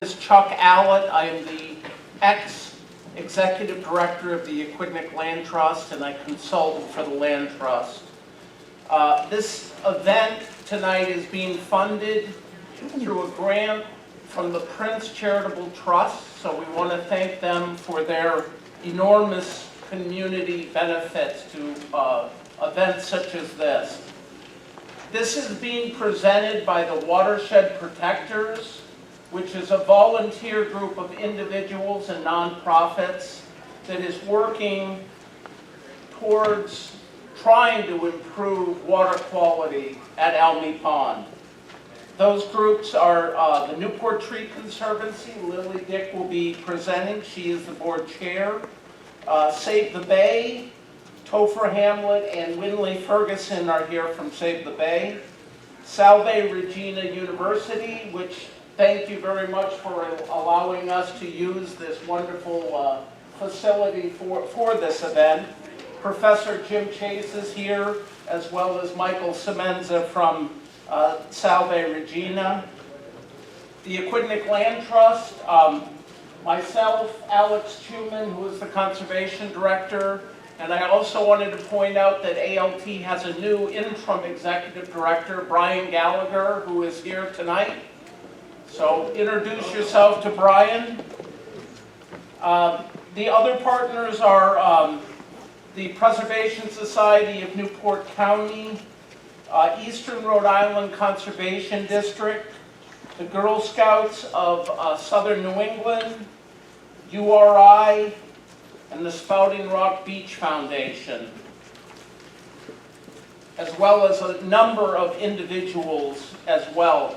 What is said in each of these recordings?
Is Chuck Allett. I am the ex-executive director of the Aquidneck Land Trust, and I consult for the Land Trust. This event tonight is being funded through a grant from the Prince Charitable Trust, so we want to thank them for their enormous community benefits to events such as this. This is being presented by the Watershed Protectors, which is a volunteer group of individuals and nonprofits that is working towards trying to improve water quality at Almy Pond. Those groups are the Newport Tree Conservancy. Lily Dick will be presenting. She is the board chair. Save the Bay, Topher Hamlet and Winley Ferguson are here from Save the Bay. Salve Regina University, which thank you very much for allowing us to use this wonderful facility for this event. Professor Jim Chase is here, as well as Michael Semenza from Salve Regina. The Aquidneck Land Trust, myself, Alex Chuman, who is the Conservation Director, and I also wanted to point out that ALT has a new interim executive director, Brian Gallagher, who is here tonight. So introduce yourself to Brian. The other partners are the Preservation Society of Newport County, Eastern Rhode Island Conservation District, the Girl Scouts of Southern New England, URI, and the Spouting Rock Beach Foundation, as well as a number of individuals as well.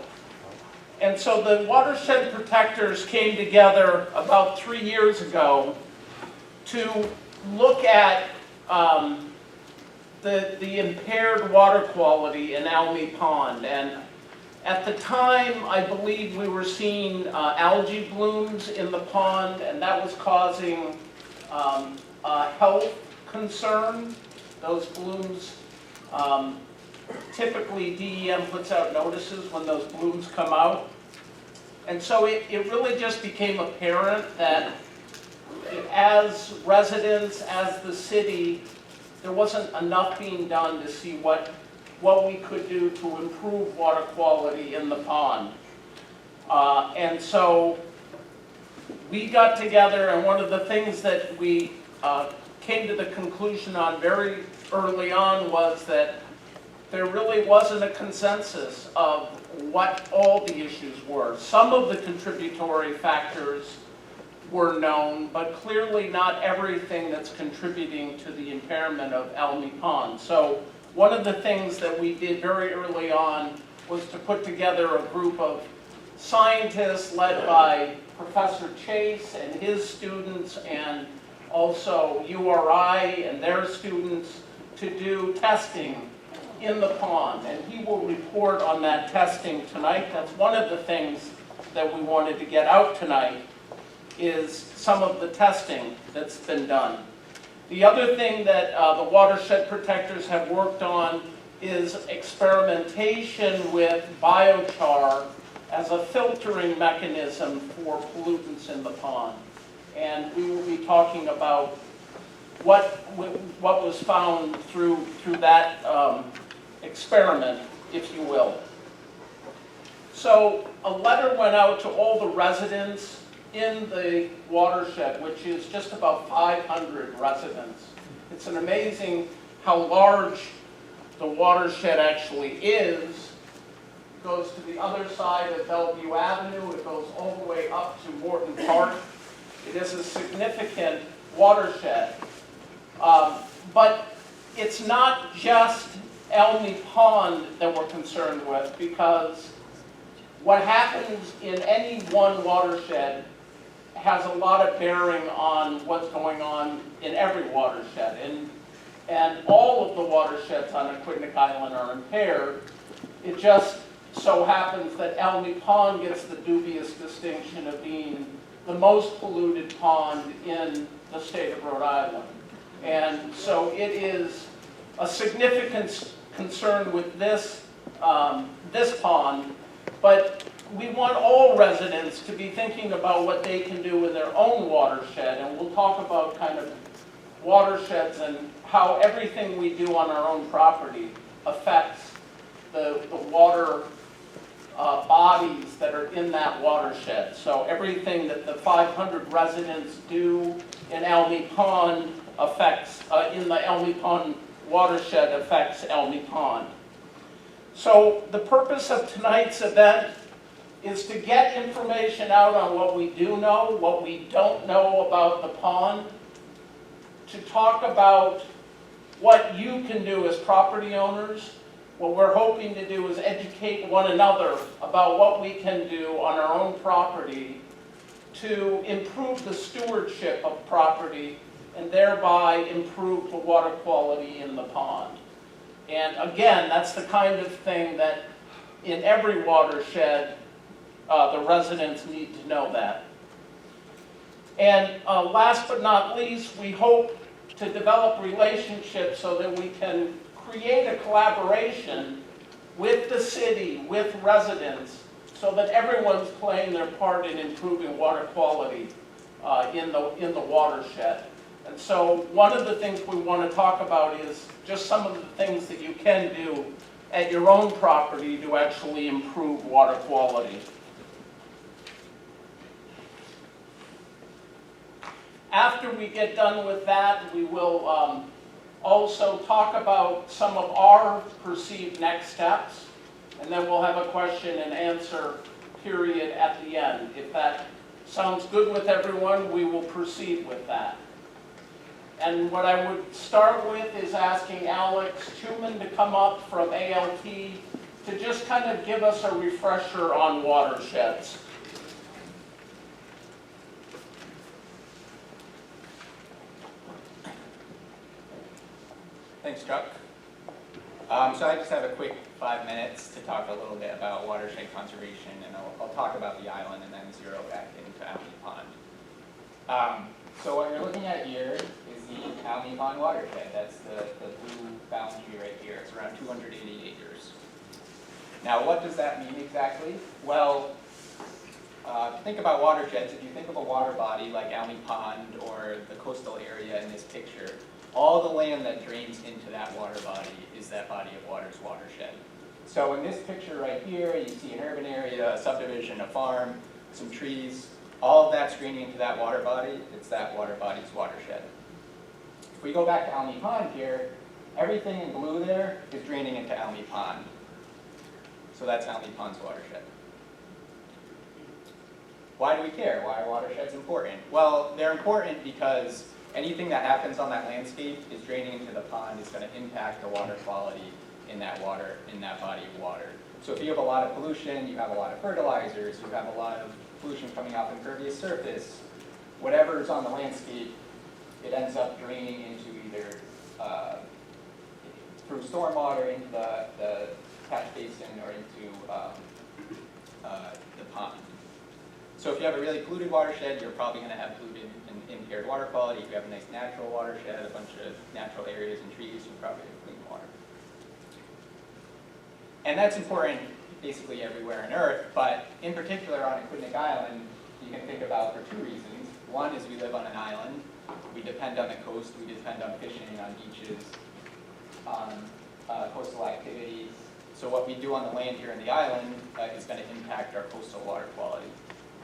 And so the Watershed Protectors came together about 3 years ago to look at the impaired water quality in Almy Pond. And at the time, I believe we were seeing algae blooms in the pond, and that was causing a health concern. Those blooms, typically DEM puts out notices when those blooms come out. And so it really just became apparent that as residents, as the city, there wasn't enough being done to see what we could do to improve water quality in the pond. And so we got together, and one of the things that we came to the conclusion on very early on was that there really wasn't a consensus of what all the issues were. Some of the contributory factors were known, but clearly not everything that's contributing to the impairment of Almy Pond. So one of the things that we did very early on was to put together a group of scientists led by Professor Chase and his students, and also URI and their students, to do testing in the pond, and he will report on that testing tonight. That's one of the things that we wanted to get out tonight, is some of the testing that's been done. The other thing that the Watershed Protectors have worked on is experimentation with biochar as a filtering mechanism for pollutants in the pond. And we will be talking about what was found through that experiment, if you will. So a letter went out to all the residents in the watershed, which is just about 500 residents. It's an amazing how large the watershed actually is. It goes to the other side of Bellevue Avenue. It goes all the way up to Morton Park. It is a significant watershed. But it's not just Almy Pond that we're concerned with, because what happens in any one watershed has a lot of bearing on what's going on in every watershed. And all of the watersheds on Aquidneck Island are impaired. It just so happens that Almy Pond gets the dubious distinction of being the most polluted pond in the state of Rhode Island. And so it is a significant concern with this pond, but we want all residents to be thinking about what they can do in their own watershed, and we'll talk about kind of watersheds and how everything we do on our own property affects the water bodies that are in that watershed. So everything that the 500 residents do in Almy Pond affects, in the Almy Pond watershed affects Almy Pond. So the purpose of tonight's event is to get information out on what we do know, what we don't know about the pond, to talk about what you can do as property owners. What we're hoping to do is educate one another about what we can do on our own property to improve the stewardship of property and thereby improve the water quality in the pond. And again, that's the kind of thing that in every watershed, the residents need to know that. And last but not least, we hope to develop relationships so that we can create a collaboration with the city, with residents, so that everyone's playing their part in improving water quality in the watershed. And so one of the things we want to talk about is just some of the things that you can do at your own property to actually improve water quality. After we get done with that, we will also talk about some of our perceived next steps, and then we'll have a question and answer period at the end. If that sounds good with everyone, we will proceed with that. And what I would start with is asking Alex Truman to come up from ALT to just kind of give us a refresher on watersheds. Thanks, Chuck. So I just have a quick 5 minutes to talk a little bit about watershed conservation, and I'll talk about the island and then zero back into Almy Pond. So what you're looking at here is the Almy Pond watershed. That's the blue boundary right here. It's around 280 acres. Now, what does that mean exactly? Well, think about watersheds. If you think of a water body like Almy Pond or the coastal area in this picture, all the land that drains into that water body is that body of water's watershed. So in this picture right here, you see an urban area, a subdivision, a farm, some trees. All of that's draining into that water body. It's that water body's watershed. If we go back to Almy Pond here, everything in blue there is draining into Almy Pond. So that's Almy Pond's watershed. Why do we care? Why are watersheds important? Well, they're important because anything that happens on that landscape is draining into the pond is going to impact the water quality in that water, in that body of water. So if you have a lot of pollution, you have a lot of fertilizers, you have a lot of pollution coming off impervious surface, whatever is on the landscape, it ends up draining into either through stormwater into the catch basin or into the pond. So if you have a really polluted watershed, you're probably going to have polluted and impaired water quality. If you have a nice natural watershed, a bunch of natural areas and trees, you probably have clean water. And that's important basically everywhere on Earth, but in particular on Aquidneck Island, you can think about for two reasons. One is we live on an island. We depend on the coast. We depend on fishing, on beaches, on coastal activities. So what we do on the land here in the island is going to impact our coastal water quality.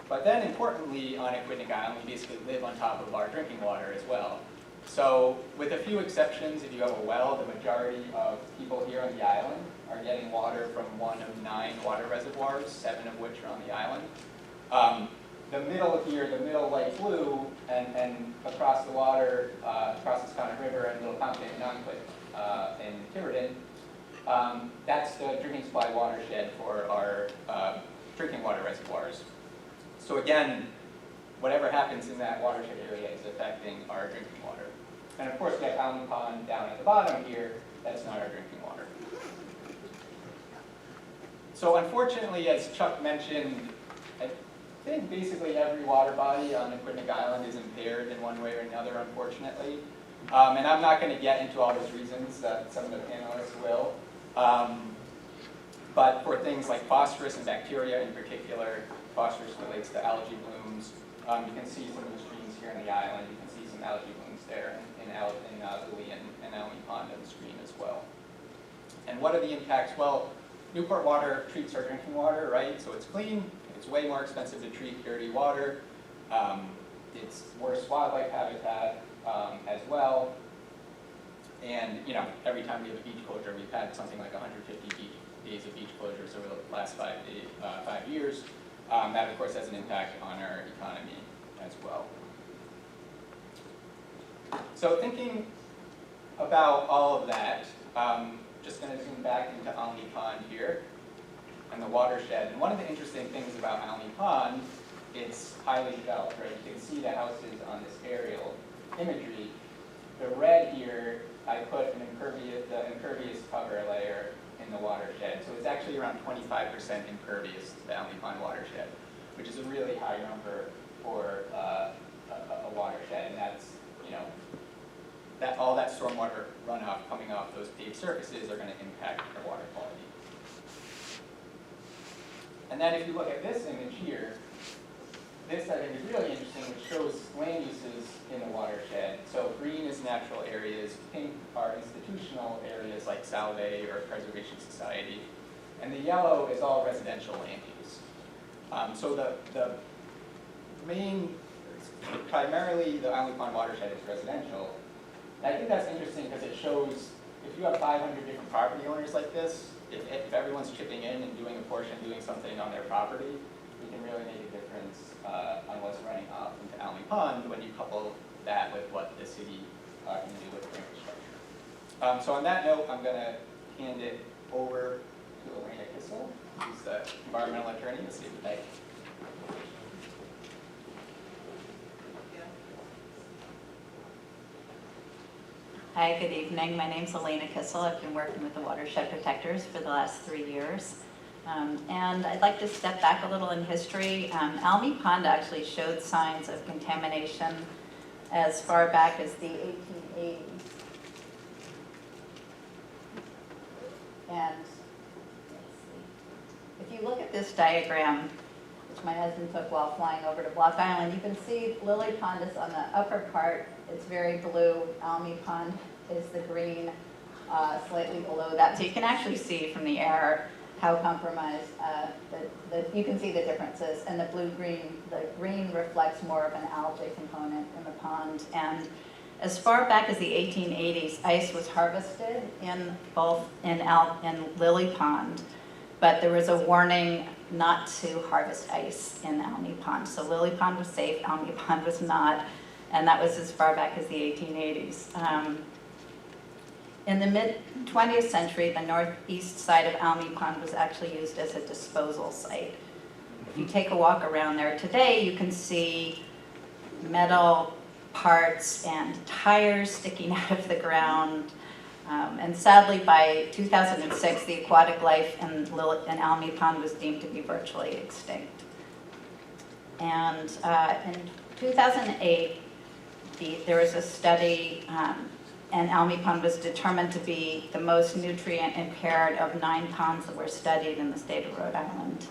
But then importantly, on Aquidneck Island, we basically live on top of our drinking water as well. So with a few exceptions, if you have a well, the majority of people here on the island are getting water from one of 9 water reservoirs, 7 of which are on the island. The middle here, the middle light blue, and across the water, across the Scotland River and Little Fountain and Noncliff in Tiverton, that's the drinking supply watershed for our drinking water reservoirs. So again, whatever happens in that watershed area is affecting our drinking water. And of course, we have Almy Pond down at the bottom here. That's not our drinking water. So unfortunately, as Chuck mentioned, I think basically every water body on Aquidneck Island is impaired in one way or another, unfortunately. And I'm not going to get into all those reasons that some of the panelists will. But for things like phosphorus and bacteria in particular, phosphorus relates to algae blooms. You can see some of the streams here on the island. You can see some algae blooms there in Lily and Almy Pond on the screen as well. And what are the impacts? Well, Newport water treats our drinking water, right? So it's clean. It's way more expensive to treat dirty water. It's worse wildlife habitat as well. And every time we have a beach closure, we've had something like 150 days of beach closures over the last 5 years. That, of course, has an impact on our economy as well. So thinking about all of that, just going to zoom back into Almy Pond here and the watershed. And one of the interesting things about Almy Pond, it's highly developed, right? You can see the houses on this aerial imagery. The red here, I put the impervious cover layer in the watershed. So it's actually around 25% impervious to the Almy Pond watershed, which is a really high number for a watershed. And that's, all that stormwater runoff coming off those paved surfaces are going to impact our water quality. And then if you look at this image here, this I think is really interesting, which shows land uses in the watershed. So green is natural areas, pink are institutional areas like Salve or Preservation Society, and the yellow is all residential land use. So the main, primarily the Almy Pond watershed is residential. And I think that's interesting because it shows if you have 500 different property owners like this, if everyone's chipping in and doing a portion, doing something on their property, we can really make a difference on what's running off into Almy Pond when you couple that with what the city can do with infrastructure. So on that note, I'm going to hand it over to Elena Kissel, who's the environmental attorney in the city of Bay. Hi, good evening. My name's Elena Kissel. I've been working with the watershed protectors for the last 3 years. And I'd like to step back a little in history. Almy Pond actually showed signs of contamination as far back as the 1880s. And if you look at this diagram, which my husband took while flying over to Block Island, you can see Lily Pond is on the upper part. It's very blue. Almy Pond is the green, slightly below that. So you can actually see from the air how compromised, you can see the differences. And the green reflects more of an algae component in the pond. And as far back as the 1880s, ice was harvested in both in Lily Pond, but there was a warning not to harvest ice in Almy Pond. So Lily Pond was safe, Almy Pond was not. And that was as far back as the 1880s. In the mid-20th century, the northeast side of Almy Pond was actually used as a disposal site. If you take a walk around there today, you can see metal parts and tires sticking out of the ground. And sadly, by 2006, the aquatic life in Almy Pond was deemed to be virtually extinct. And in 2008, there was a study, and Almy Pond was determined to be the most nutrient impaired of 9 ponds that were studied in the state of Rhode Island,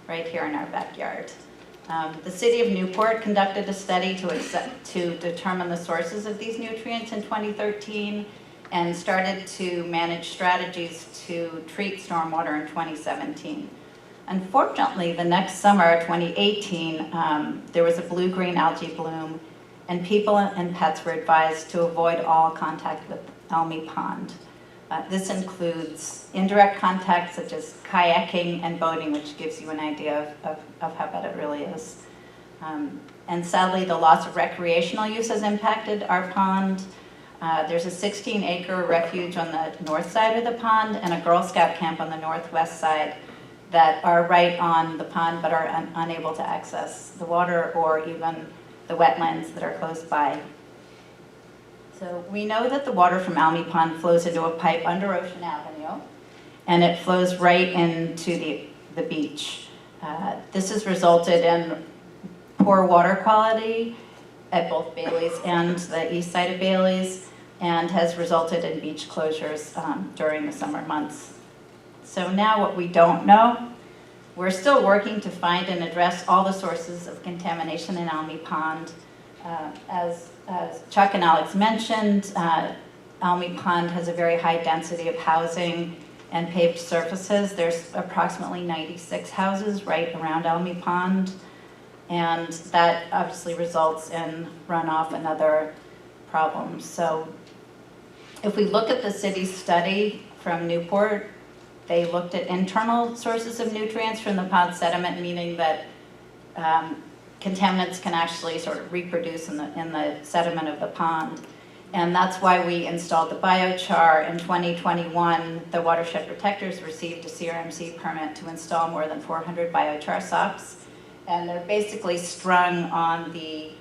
right here in our backyard. The city of Newport conducted a study to determine the sources of these nutrients in 2013 and started to manage strategies to treat stormwater in 2017. Unfortunately, the next summer, 2018, there was a blue-green algae bloom, and people and pets were advised to avoid all contact with Almy Pond. This includes indirect contact such as kayaking and boating, which gives you an idea of how bad it really is. And sadly, the loss of recreational use has impacted our pond. There's a 16-acre refuge on the north side of the pond and a Girl Scout camp on the northwest side that are right on the pond but are unable to access the water or even the wetlands that are close by. So we know that the water from Almy Pond flows into a pipe under Ocean Avenue, and it flows right into the beach. This has resulted in poor water quality at both Bailey's and the east side of Bailey's, and has resulted in beach closures during the summer months. So now what we don't know, we're still working to find and address all the sources of contamination in Almy Pond. As Chuck and Alex mentioned, Almy Pond has a very high density of housing and paved surfaces. There's approximately 96 houses right around Almy Pond, and that obviously results in runoff and other problems. So if we look at the city's study from Newport, they looked at internal sources of nutrients from the pond sediment, meaning that contaminants can actually sort of reproduce in the sediment of the pond. And that's why we installed the biochar. In 2021, the watershed protectors received a CRMC permit to install more than 400 biochar socks. And they're basically strung on the,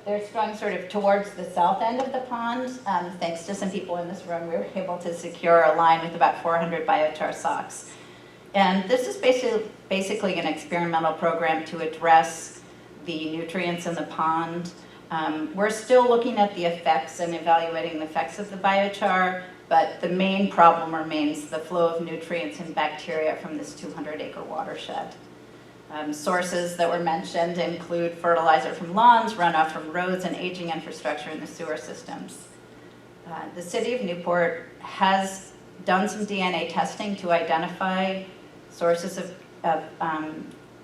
they're strung sort of towards the south end of the pond. Thanks to some people in this room, we were able to secure a line with about 400 biochar socks. And this is basically an experimental program to address the nutrients in the pond. We're still looking at the effects and evaluating the effects of the biochar, but the main problem remains the flow of nutrients and bacteria from this 200-acre watershed. Sources that were mentioned include fertilizer from lawns, runoff from roads, and aging infrastructure in the sewer systems. The city of Newport has done some DNA testing to identify sources of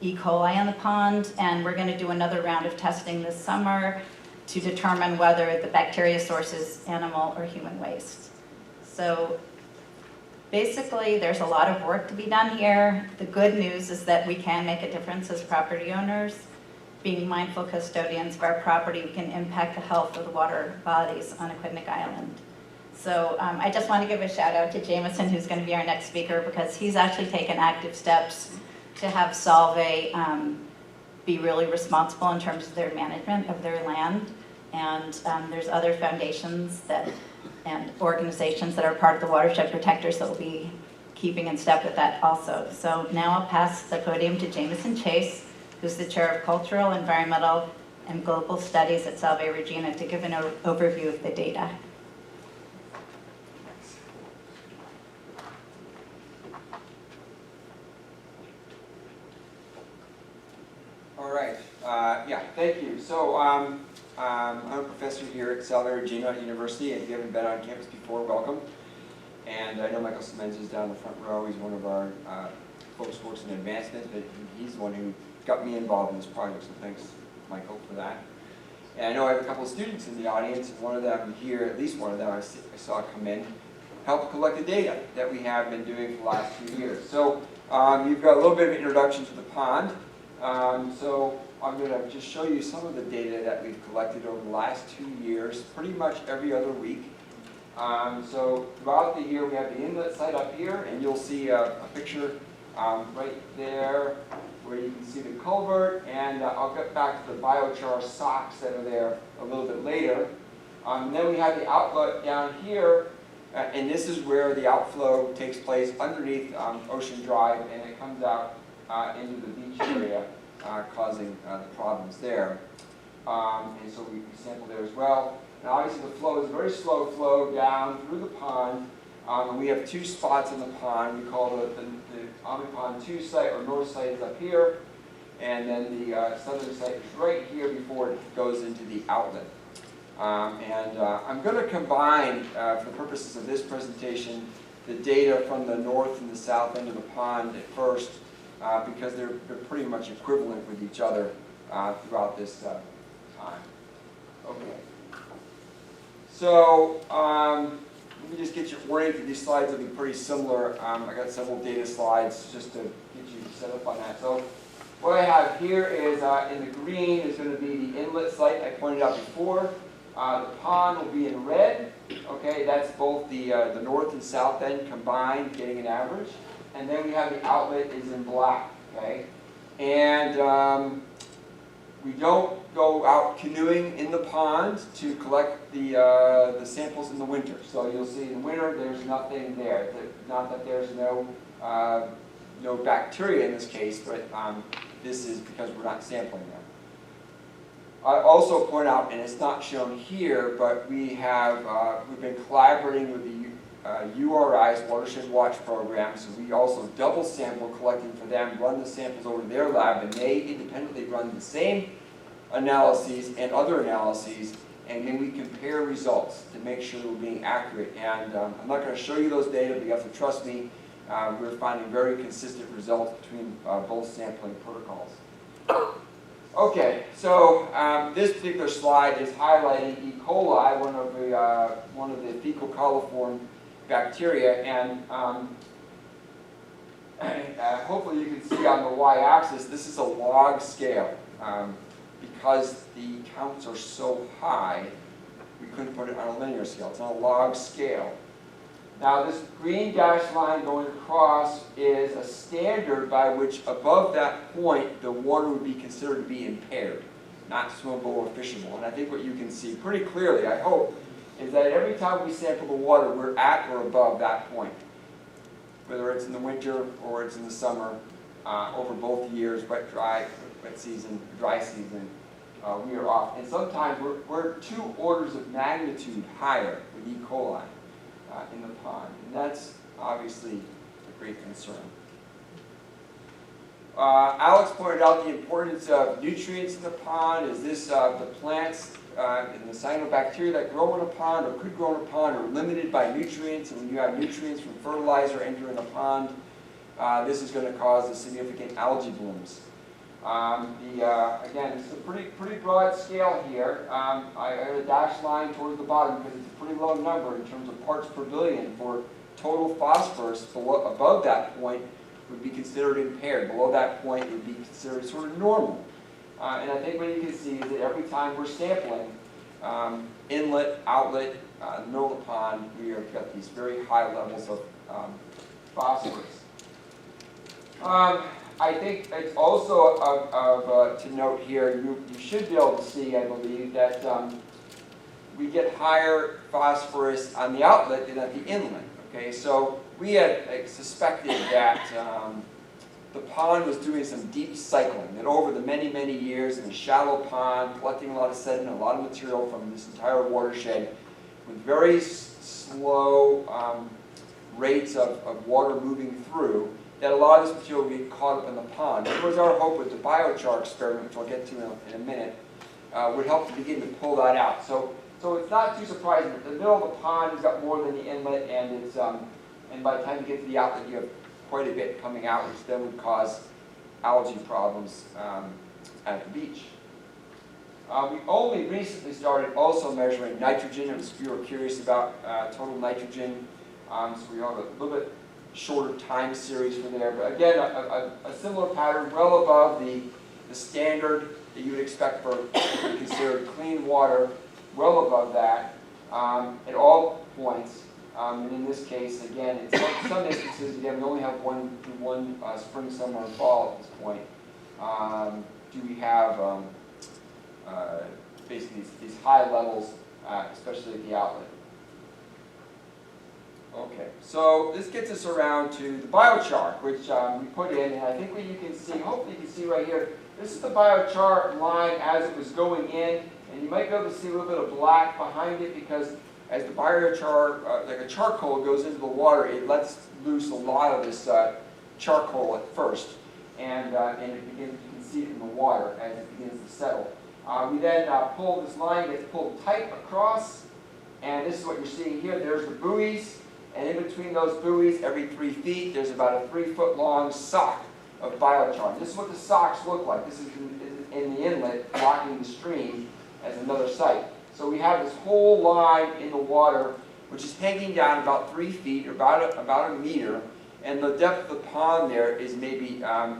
E. coli in the pond, and we're going to do another round of testing this summer to determine whether the bacteria source is animal or human waste. So basically, there's a lot of work to be done here. The good news is that we can make a difference as property owners. Being mindful custodians of our property, we can impact the health of the water bodies on Aquidneck Island. So I just want to give a shout out to Jameson, who's going to be our next speaker, because he's actually taken active steps to have Salve be really responsible in terms of their management of their land. And there's other foundations and organizations that are part of the watershed protectors that will be keeping in step with that also. So now I'll pass the podium to Jameson Chase, who's the Chair of Cultural, Environmental, and Global Studies at Salve Regina, to give an overview of the data. All right, yeah, thank you. So I'm a professor here at Salve Regina University, and if you haven't been on campus before, welcome. And I know Michael Simmons is down the front row. He's one of our folks who works in advancement, but he's the one who got me involved in this project, so thanks, Michael, for that. And I know I have a couple of students in the audience. One of them here, at least one of them I saw come in, help collect the data that we have been doing for the last 2 years. So you've got a little bit of an introduction to the pond. So I'm going to just show you some of the data that we've collected over the last 2 years, pretty much every other week. So throughout the year, we have the inlet site up here, and you'll see a picture right there where you can see the culvert, and I'll get back to the biochar socks that are there a little bit later. And then we have the outlet down here, and this is where the outflow takes place underneath Ocean Drive, and it comes out into the beach area, causing the problems there. And so we sample there as well. Now obviously the flow is a very slow flow down through the pond. And we have 2 spots in the pond. We call the Almy Pond 2 site, or north site, is up here. And then the southern site is right here before it goes into the outlet. I'm going to combine, for the purposes of this presentation, the data from the north and the south end of the pond at first, because they're pretty much equivalent with each other throughout this time. Okay. So let me just get you oriented. These slides will be pretty similar. I got several data slides just to get you set up on that. So what I have here is in the green is going to be the inlet site I pointed out before. The pond will be in red. Okay, that's both the north and south end combined, getting an average. And then we have the outlet is in black, okay? And we don't go out canoeing in the pond to collect the samples in the winter. So you'll see in the winter there's nothing there. Not that there's no bacteria in this case, but this is because we're not sampling them. I also point out, and it's not shown here, but we've been collaborating with the URI's Watershed Watch program, so we also double sample collecting for them, run the samples over to their lab, and they independently run the same analyses and other analyses, and then we compare results to make sure that we're being accurate. And I'm not going to show you those data, but you have to trust me. We're finding very consistent results between both sampling protocols. Okay, so this particular slide is highlighting E. coli, one of the fecal coliform bacteria, and hopefully you can see on the y-axis this is a log scale. Because the counts are so high, we couldn't put it on a linear scale. It's on a log scale. Now this green dashed line going across is a standard by which above that point the water would be considered to be impaired, not swimmable or fishable. And I think what you can see pretty clearly, I hope, is that every time we sample the water, we're at or above that point. Whether it's in the winter or it's in the summer, over both years, wet, dry, wet season, dry season, we are off. And sometimes we're 2 orders of magnitude higher with E. coli in the pond. And that's obviously a great concern. Alex pointed out the importance of nutrients in the pond. Is this the plants and the cyanobacteria that grow in a pond or could grow in a pond are limited by nutrients, and when you have nutrients from fertilizer entering a pond, this is going to cause the significant algae blooms. Again, it's a pretty broad scale here. I added a dashed line towards the bottom because it's a pretty low number in terms of parts per billion for total phosphorus. Above that point would be considered impaired. Below that point would be considered sort of normal. And I think what you can see is that every time we're sampling inlet, outlet, the middle of the pond, we have got these very high levels of phosphorus. I think it's also to note here, you should be able to see, I believe, that we get higher phosphorus on the outlet than at the inlet. Okay, so we had suspected that the pond was doing some deep cycling, that over the many, many years in a shallow pond, collecting a lot of sediment, a lot of material from this entire watershed, with very slow rates of water moving through, that a lot of this material would get caught up in the pond. It was our hope with the biochar experiment, which I'll get to in a minute, would help to begin to pull that out. So it's not too surprising that the middle of the pond has got more than the inlet, and it's and by the time you get to the outlet, you have quite a bit coming out, which then would cause algae problems at the beach. We only recently started also measuring nitrogen. We were curious about total nitrogen, so we have a little bit shorter time series for there. But again, a similar pattern, well above the standard that you would expect for considered clean water, well above that at all points. And in this case, again, in some instances, again, we only have one spring, summer, and fall at this point. Do we have basically these high levels, especially at the outlet? Okay, so this gets us around to the biochar, which we put in, and I think what you can see, hopefully you can see right here, this is the biochar line as it was going in, and you might be able to see a little bit of black behind it because as the biochar, like a charcoal goes into the water, it lets loose a lot of this charcoal at first, and it begins, you can see it in the water as it begins to settle. We then pull, this line gets pulled tight across, and this is what you're seeing here. There's the buoys. And in between those buoys, every 3 feet, there's about a 3-foot long sock of biochar. This is what the socks look like. This is in the inlet, blocking the stream as another site. So we have this whole line in the water, which is hanging down about 3 feet, or about a meter. And the depth of the pond there is maybe about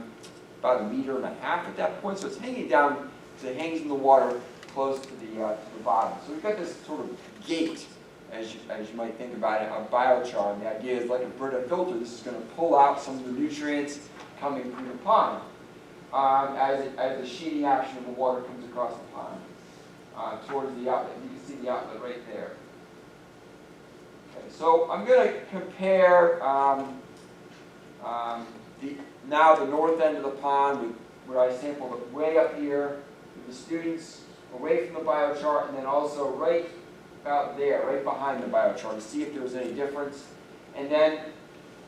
1.5 meters at that point. So it's hanging down, because it hangs in the water close to the bottom. So we've got this sort of gate, as you might think about it, of biochar. And the idea is, like a Brita filter, this is going to pull out some of the nutrients coming through the pond as the sheeting action of the water comes across the pond towards the outlet. You can see the outlet right there. Okay, so I'm going to compare now the north end of the pond with where I sampled it way up here with the students away from the biochar, and then also right about there, right behind the biochar, to see if there was any difference. And then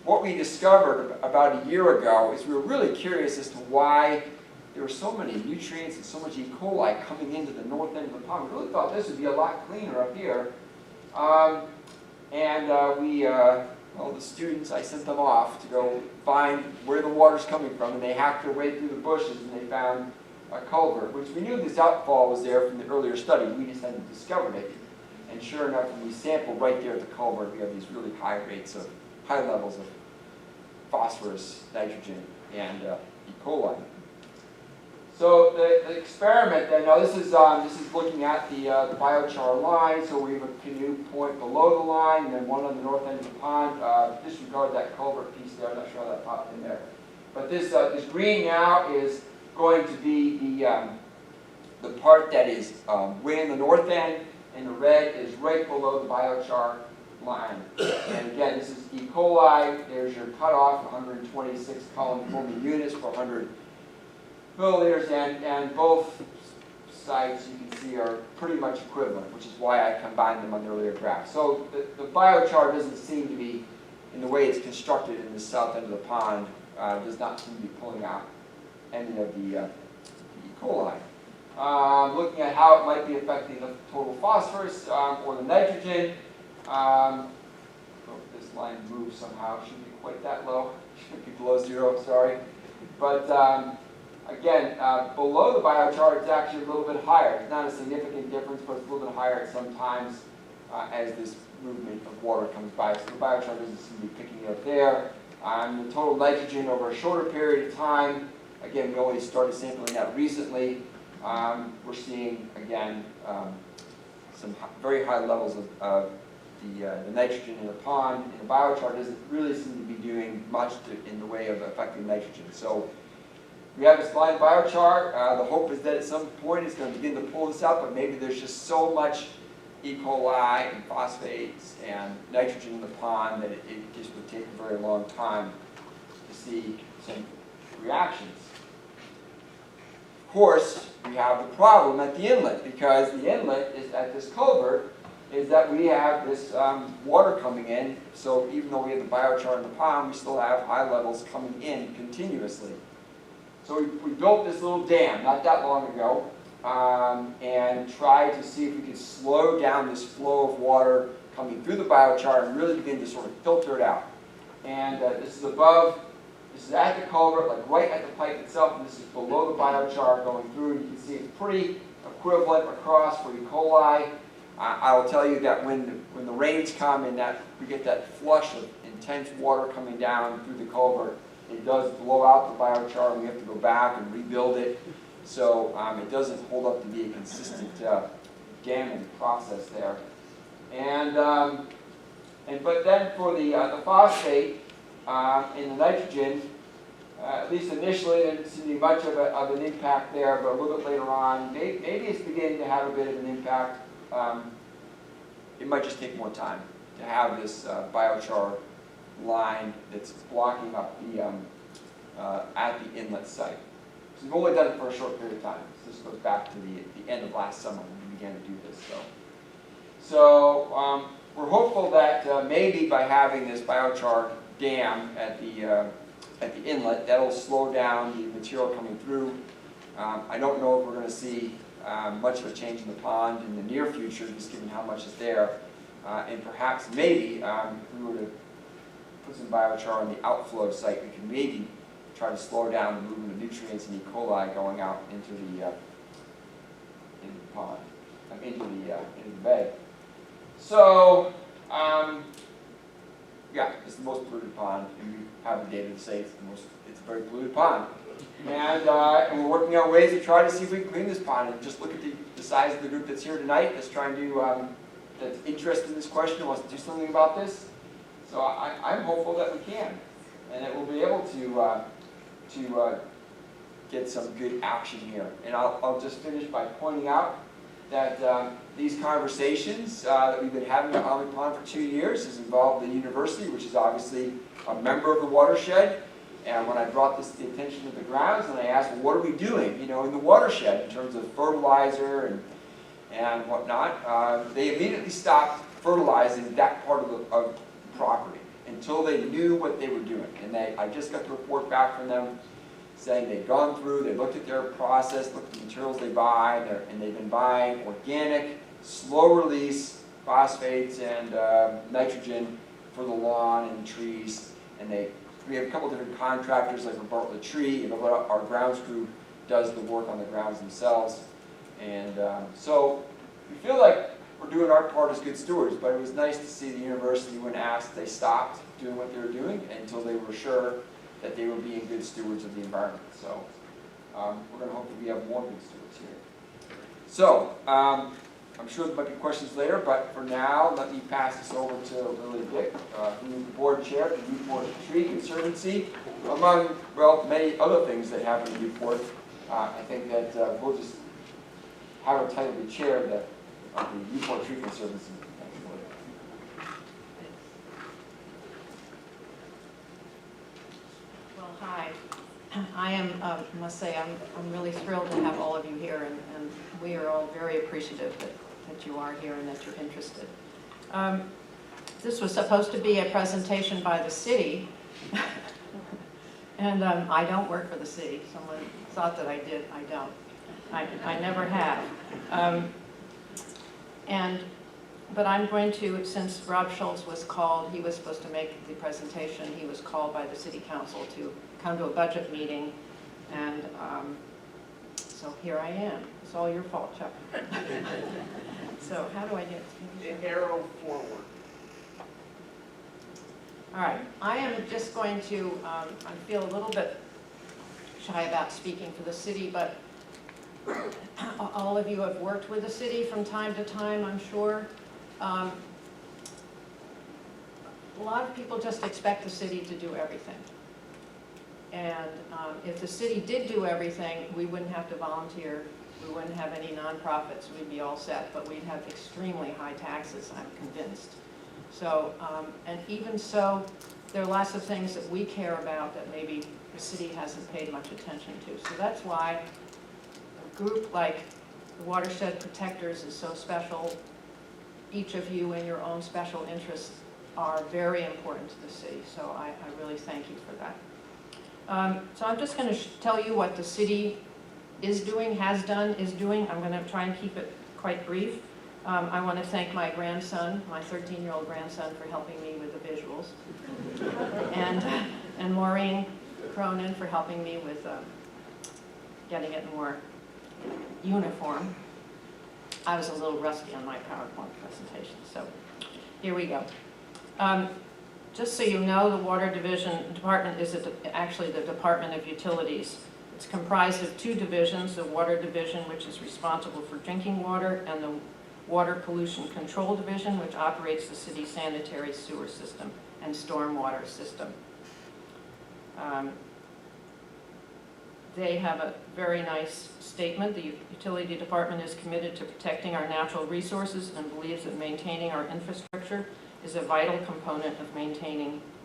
what we discovered about a year ago is we were really curious as to why there were so many nutrients and so much E. coli coming into the north end of the pond. We really thought this would be a lot cleaner up here. Well, the students, I sent them off to go find where the water's coming from, and they hacked their way through the bushes, and they found a culvert, which we knew this outfall was there from the earlier study. We just hadn't discovered it. And sure enough, when we sampled right there at the culvert, we have these really high levels of phosphorus, nitrogen, and E. coli. So the experiment then, now this is looking at the biochar line, so we have a canoe point below the line, and then one on the north end of the pond. Disregard that culvert piece there, I'm not sure how that popped in there. But this green now is going to be the part that is way in the north end, and the red is right below the biochar line. And again, this is E. coli. There's your cutoff, 126 column forming units per 100 milliliters, and both sites you can see are pretty much equivalent, which is why I combined them on the earlier graph. So the biochar doesn't seem to be, in the way it's constructed in the south end of the pond, does not seem to be pulling out any of the E. coli. Looking at how it might be affecting the total phosphorus or the nitrogen. Oh, this line moves somehow. It shouldn't be quite that low. It should be below zero, sorry. But again, below the biochar, it's actually a little bit higher. It's not a significant difference, but it's a little bit higher at some times as this movement of water comes by. So the biochar doesn't seem to be picking it up there. The total nitrogen over a shorter period of time, again, we only started sampling that recently. We're seeing, again, some very high levels of the nitrogen in the pond. And the biochar doesn't really seem to be doing much in the way of affecting nitrogen. So we have this line biochar. The hope is that at some point it's going to begin to pull this out, but maybe there's just so much E. coli and phosphates and nitrogen in the pond that it just would take a very long time to see some reactions. Of course, we have the problem at the inlet, because the inlet is at this culvert is that we have this water coming in. So even though we have the biochar in the pond, we still have high levels coming in continuously. So we built this little dam not that long ago and tried to see if we could slow down this flow of water coming through the biochar and really begin to sort of filter it out. And this is above, this is at the culvert, like right at the pipe itself, and this is below the biochar going through. And you can see it's pretty equivalent across for E. coli. I will tell you that when the rains come and that we get that flush of intense water coming down through the culvert, it does blow out the biochar, and we have to go back and rebuild it. So it doesn't hold up to be a consistent damming process there. But then for the phosphate and the nitrogen, at least initially, there didn't seem to be much of an impact there, but a little bit later on, maybe it's beginning to have a bit of an impact. It might just take more time to have this biochar line that's blocking up the at the inlet site. So we've only done it for a short period of time. So this goes back to the end of last summer when we began to do this. So we're hopeful that maybe by having this biochar dam at the inlet, that'll slow down the material coming through. I don't know if we're going to see much of a change in the pond in the near future, just given how much is there. And perhaps maybe if we were to put some biochar on the outflow site, we can maybe try to slow down the movement of nutrients and E. coli going out into the pond, into the bay. So, yeah, it's the most polluted pond, and we have the data to say it's a very polluted pond. And we're working on ways to try to see if we can clean this pond. And just look at the size of the group that's here tonight that's trying to, that's interested in this question, wants to do something about this. So I'm hopeful that we can, and that we'll be able to get some good action here. And I'll just finish by pointing out that these conversations that we've been having at Almy Pond for 2 years has involved the university, which is obviously a member of the watershed. And when I brought this to the attention of the grounds, and I asked, well, what are we doing, in the watershed in terms of fertilizer and whatnot, they immediately stopped fertilizing that part of the property until they knew what they were doing. And I just got the report back from them saying they'd gone through, they looked at their process, looked at the materials they buy, and they've been buying organic, slow-release phosphates and nitrogen for the lawn and trees. And we have a couple different contractors, like Bartlett Tree, and our grounds crew does the work on the grounds themselves. And so we feel like we're doing our part as good stewards, but it was nice to see the university, when asked, they stopped doing what they were doing until they were sure that they were being good stewards of the environment. So we're going to hope that we have more good stewards here. So I'm sure there might be questions later, but for now, let me pass this over to Lily Dick, who is the board chair of the Newport Tree Conservancy, among, well, many other things that happen in Newport. I think that we'll just have her title the chair of the Newport Tree Conservancy. Well, hi. I must say, I'm really thrilled to have all of you here, and we are all very appreciative that you are here and that you're interested. This was supposed to be a presentation by the city, and I don't work for the city. Someone thought that I did. I don't. I never have. But I'm going to, since Rob Schultz was called, he was supposed to make the presentation, he was called by the city council to come to a budget meeting, and so here I am. It's all your fault, Chuck. So how do I get The arrow forward. All right, I am just going to, I feel a little bit shy about speaking for the city, but all of you have worked with the city from time to time, I'm sure. A lot of people just expect the city to do everything. And if the city did do everything, we wouldn't have to volunteer, we wouldn't have any nonprofits, we'd be all set, but we'd have extremely high taxes, I'm convinced. So, and even so, there are lots of things that we care about that maybe the city hasn't paid much attention to. So that's why a group like the Watershed Protectors is so special. Each of you in your own special interests are very important to the city, so I really thank you for that. So I'm just going to tell you what the city is doing, has done, is doing. I'm going to try and keep it quite brief. I want to thank my grandson, my 13-year-old grandson, for helping me with the visuals, and Maureen Cronin for helping me with getting it more uniform. I was a little rusty on my PowerPoint presentation, so here we go. Just so you know, the Water Department is actually the Department of Utilities. It's comprised of two divisions, the Water Division, which is responsible for drinking water, and the Water Pollution Control Division, which operates the city's sanitary sewer system and stormwater system. They have a very nice statement. The Utility Department is committed to protecting our natural resources and believes that maintaining our infrastructure is a vital component of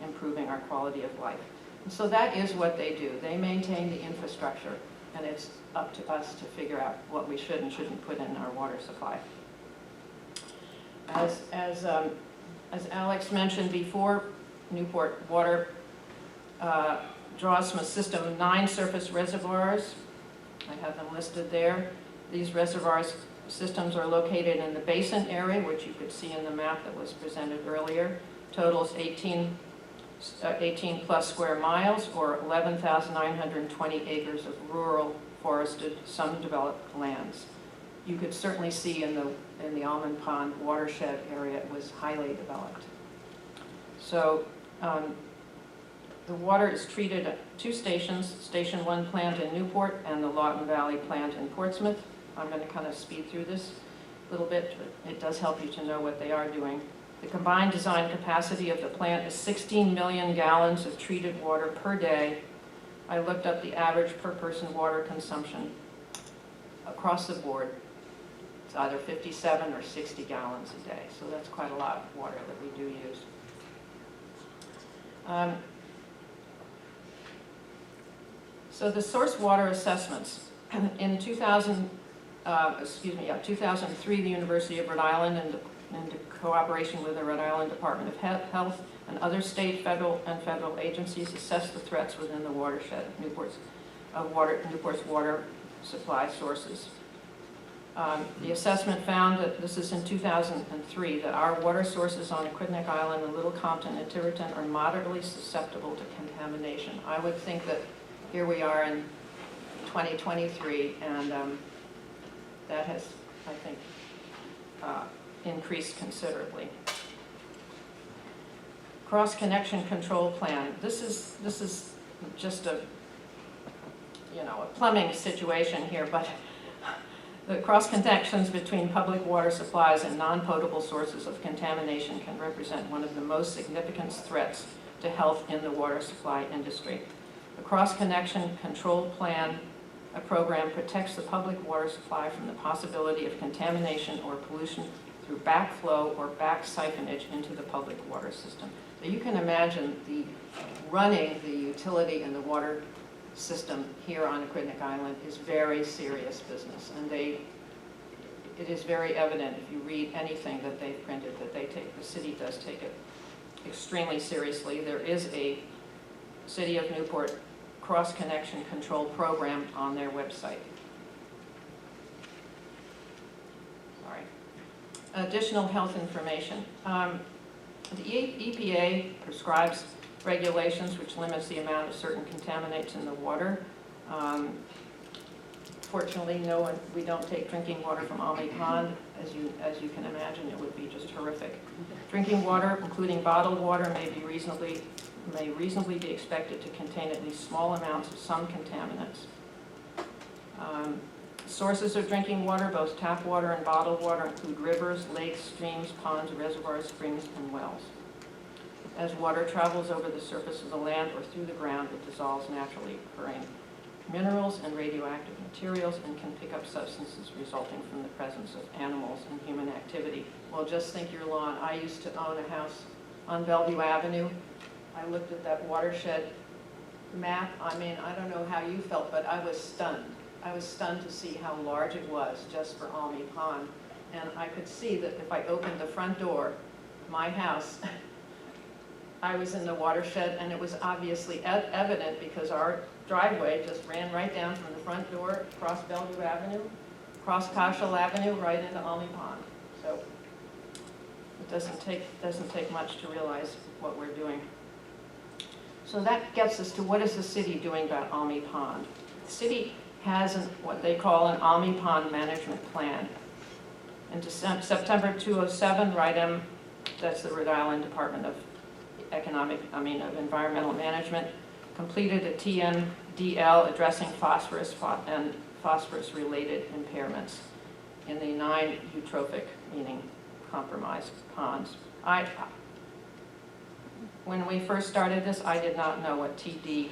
improving our quality of life. And so that is what they do. They maintain the infrastructure, and it's up to us to figure out what we should and shouldn't put in our water supply. As Alex mentioned before, Newport Water draws from a system of 9 surface reservoirs. I have them listed there. These reservoirs systems are located in the basin area, which you could see in the map that was presented earlier. Totals 18 plus square miles, or 11,920 acres of rural, forested, some developed lands. You could certainly see in the Almy Pond watershed area it was highly developed. So the water is treated at 2 stations, Station 1 plant in Newport and the Lawton Valley plant in Portsmouth. I'm going to kind of speed through this a little bit, but it does help you to know what they are doing. The combined design capacity of the plant is 16 million gallons of treated water per day. I looked up the average per person water consumption across the board. It's either 57 or 60 gallons a day, so that's quite a lot of water that we do use. So the source water assessments. In 2000, 2003, the University of Rhode Island, in cooperation with the Rhode Island Department of Health and other state, federal agencies, assessed the threats within the watershed of Newport's water supply sources. The assessment found that, this is in 2003, that our water sources on Aquidneck Island and Little Compton and Tiverton are moderately susceptible to contamination. I would think that here we are in 2023, and that has, I think, increased considerably. Cross-connection control plan. This is just a plumbing situation here, but the cross-connections between public water supplies and non-potable sources of contamination can represent one of the most significant threats to health in the water supply industry. The cross-connection control plan, a program, protects the public water supply from the possibility of contamination or pollution through backflow or back siphonage into the public water system. So you can imagine running the utility and the water system here on Aquidneck Island is very serious business, and it is very evident if you read anything that they've printed that the city does take it extremely seriously. There is a City of Newport cross-connection control program on their website. Sorry. Additional health information. The EPA prescribes regulations which limits the amount of certain contaminants in the water. Fortunately, we don't take drinking water from Almy Pond. As you can imagine, it would be just horrific. Drinking water, including bottled water, may reasonably be expected to contain at least small amounts of some contaminants. Sources of drinking water, both tap water and bottled water, include rivers, lakes, streams, ponds, reservoirs, springs, and wells. As water travels over the surface of the land or through the ground, it dissolves naturally occurring minerals and radioactive materials and can pick up substances resulting from the presence of animals and human activity. Well, just think your lawn. I used to own a house on Bellevue Avenue. I looked at that watershed map. I mean, I don't know how you felt, but I was stunned. I was stunned to see how large it was just for Almy Pond. And I could see that if I opened the front door, my house, I was in the watershed, and it was obviously evident because our driveway just ran right down from the front door, across Bellevue Avenue, across Cashel Avenue, right into Almy Pond. So it doesn't take much to realize what we're doing. So that gets us to, what is the city doing about Almy Pond? The city has what they call an Almy Pond management plan. In September 2007, RIDEM, that's the Rhode Island Department of Environmental Management, completed a TMDL addressing phosphorus and phosphorus-related impairments in the 9 eutrophic, meaning compromised ponds. When we first started this, I did not know what TDML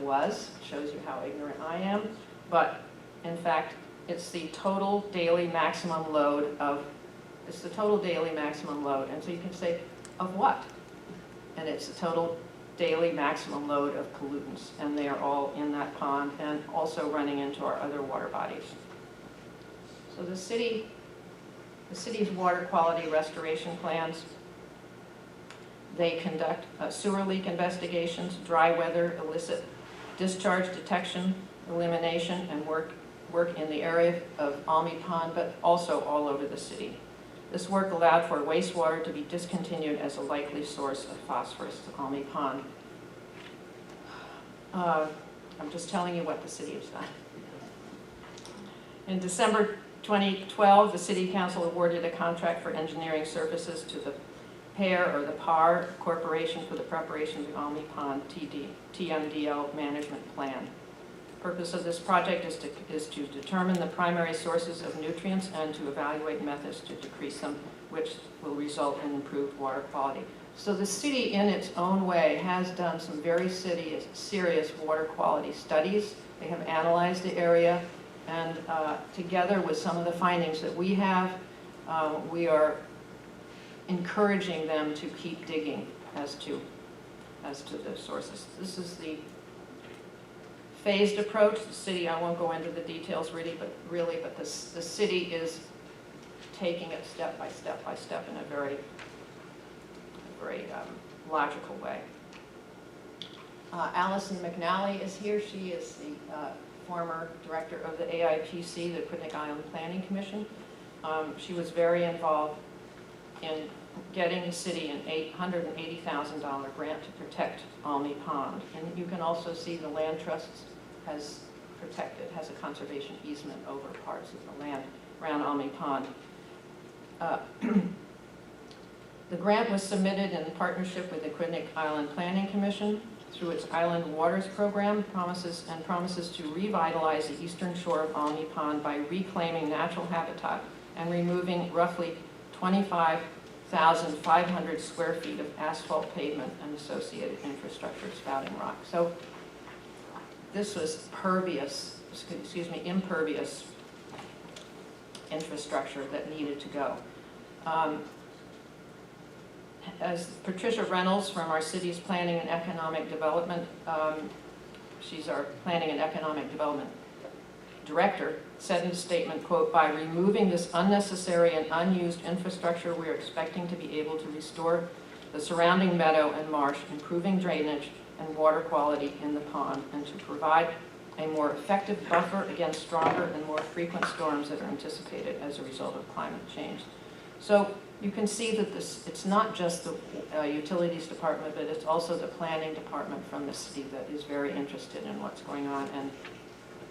was. It shows you how ignorant I am. But in fact, it's the total daily maximum load of, And so you can say, of what? And it's the total daily maximum load of pollutants, and they are all in that pond and also running into our other water bodies. So the city's water quality restoration plans, they conduct sewer leak investigations, dry weather, illicit discharge detection, elimination, and work in the area of Almy Pond, but also all over the city. This work allowed for wastewater to be discontinued as a likely source of phosphorus to Almy Pond. I'm just telling you what the city has done. In December 2012, the City Council awarded a contract for engineering services to the PAR Corporation for the preparation of the Almy Pond TMDL management plan. The purpose of this project is to determine the primary sources of nutrients and to evaluate methods to decrease them, which will result in improved water quality. So the city, in its own way, has done some very serious water quality studies. They have analyzed the area, and together with some of the findings that we have, we are encouraging them to keep digging as to the sources. This is the phased approach. The city, I won't go into the details really, but the city is taking it step by step by step in a very logical way. Allison McNally is here. She is the former director of the AIPC, the Aquidneck Island Planning Commission. She was very involved in getting the city an $880,000 grant to protect Almy Pond. And you can also see the land trust has a conservation easement over parts of the land around Almy Pond. The grant was submitted in partnership with the Aquidneck Island Planning Commission through its Island Waters Program, promises to revitalize the eastern shore of Almy Pond by reclaiming natural habitat and removing roughly 25,500 square feet of asphalt pavement and associated infrastructure spouting rock. So this was impervious infrastructure that needed to go. As Patricia Reynolds from our city's Planning and Economic Development, she's our Planning and Economic Development Director, said in a statement, quote, "By removing this unnecessary and unused infrastructure, we are expecting to be able to restore the surrounding meadow and marsh, improving drainage and water quality in the pond, and to provide a more effective buffer against stronger and more frequent storms that are anticipated as a result of climate change." So you can see that it's not just the utilities department, but it's also the planning department from the city that is very interested in what's going on. And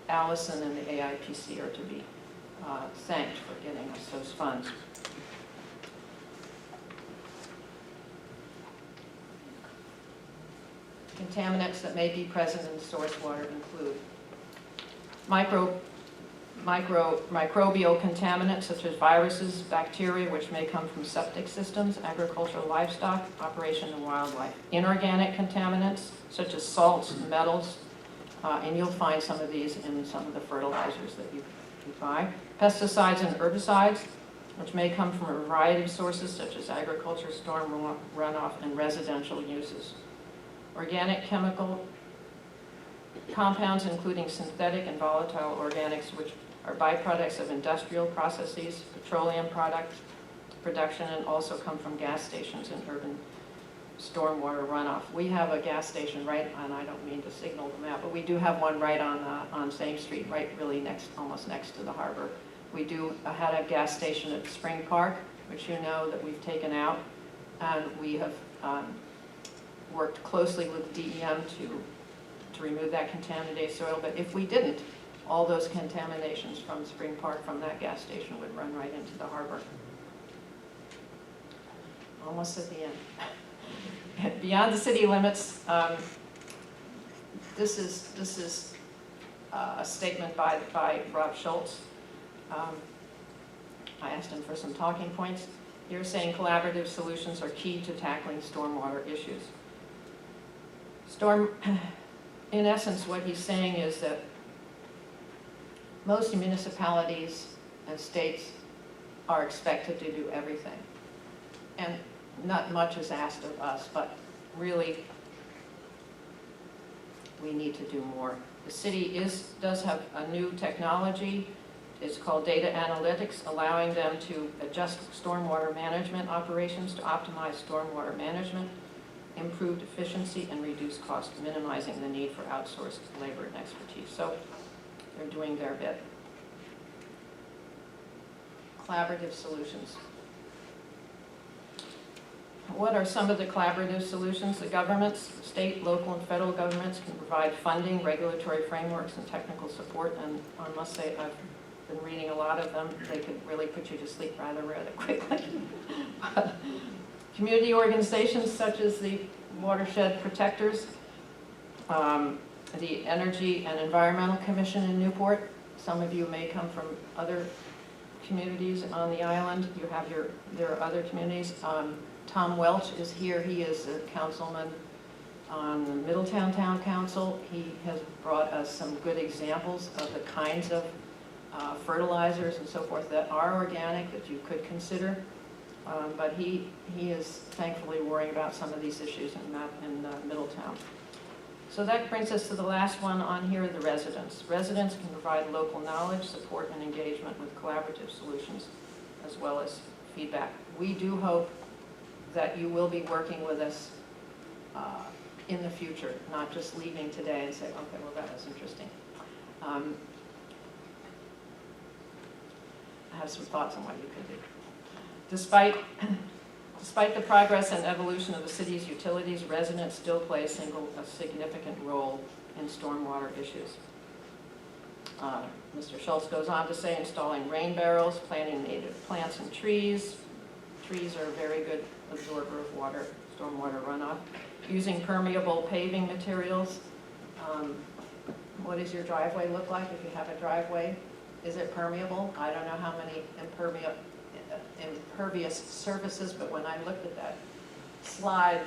Allison and the AIPC are to be thanked for getting us those funds. Contaminants that may be present in source water include microbial contaminants such as viruses, bacteria, which may come from septic systems, agricultural livestock, operation and wildlife. Inorganic contaminants such as salts, metals, and you'll find some of these in some of the fertilizers that you buy. Pesticides and herbicides, which may come from a variety of sources such as agriculture, storm runoff, and residential uses. Organic chemical compounds, including synthetic and volatile organics, which are byproducts of industrial processes, petroleum production, and also come from gas stations and urban stormwater runoff. We have a gas station right on, I don't mean to signal them out, but we do have one right on Same Street, right really almost next to the harbor. We had a gas station at Spring Park, which you know that we've taken out, and we have worked closely with DEM to remove that contaminated soil. But if we didn't, all those contaminations from Spring Park from that gas station would run right into the harbor. Almost at the end. Beyond the city limits, this is a statement by Rob Schultz. I asked him for some talking points. You're saying collaborative solutions are key to tackling stormwater issues. In essence, what he's saying is that most municipalities and states are expected to do everything. And not much is asked of us, but really we need to do more. The city does have a new technology. It's called data analytics, allowing them to adjust stormwater management operations to optimize stormwater management, improved efficiency, and reduce cost, minimizing the need for outsourced labor and expertise. So they're doing their bit. Collaborative solutions. What are some of the collaborative solutions? The governments, state, local, and federal governments can provide funding, regulatory frameworks, and technical support. And I must say, I've been reading a lot of them. They could really put you to sleep rather quickly. Community organizations such as the Watershed Protectors, the Energy and Environmental Commission in Newport. Some of you may come from other communities on the island. There are other communities. Tom Welch is here. He is a councilman on the Middletown Town Council. He has brought us some good examples of the kinds of fertilizers and so forth that are organic that you could consider. But he is thankfully worrying about some of these issues in Middletown. So that brings us to the last one on here, the residents. Residents can provide local knowledge, support, and engagement with collaborative solutions, as well as feedback. We do hope that you will be working with us in the future, not just leaving today and say, okay, well, that was interesting. I have some thoughts on what you could do. Despite the progress and evolution of the city's utilities, residents still play a significant role in stormwater issues. Mr. Schultz goes on to say installing rain barrels, planting native plants and trees. Trees are a very good absorber of water, stormwater runoff. Using permeable paving materials. What does your driveway look like if you have a driveway? Is it permeable? I don't know how many impervious surfaces, but when I looked at that slide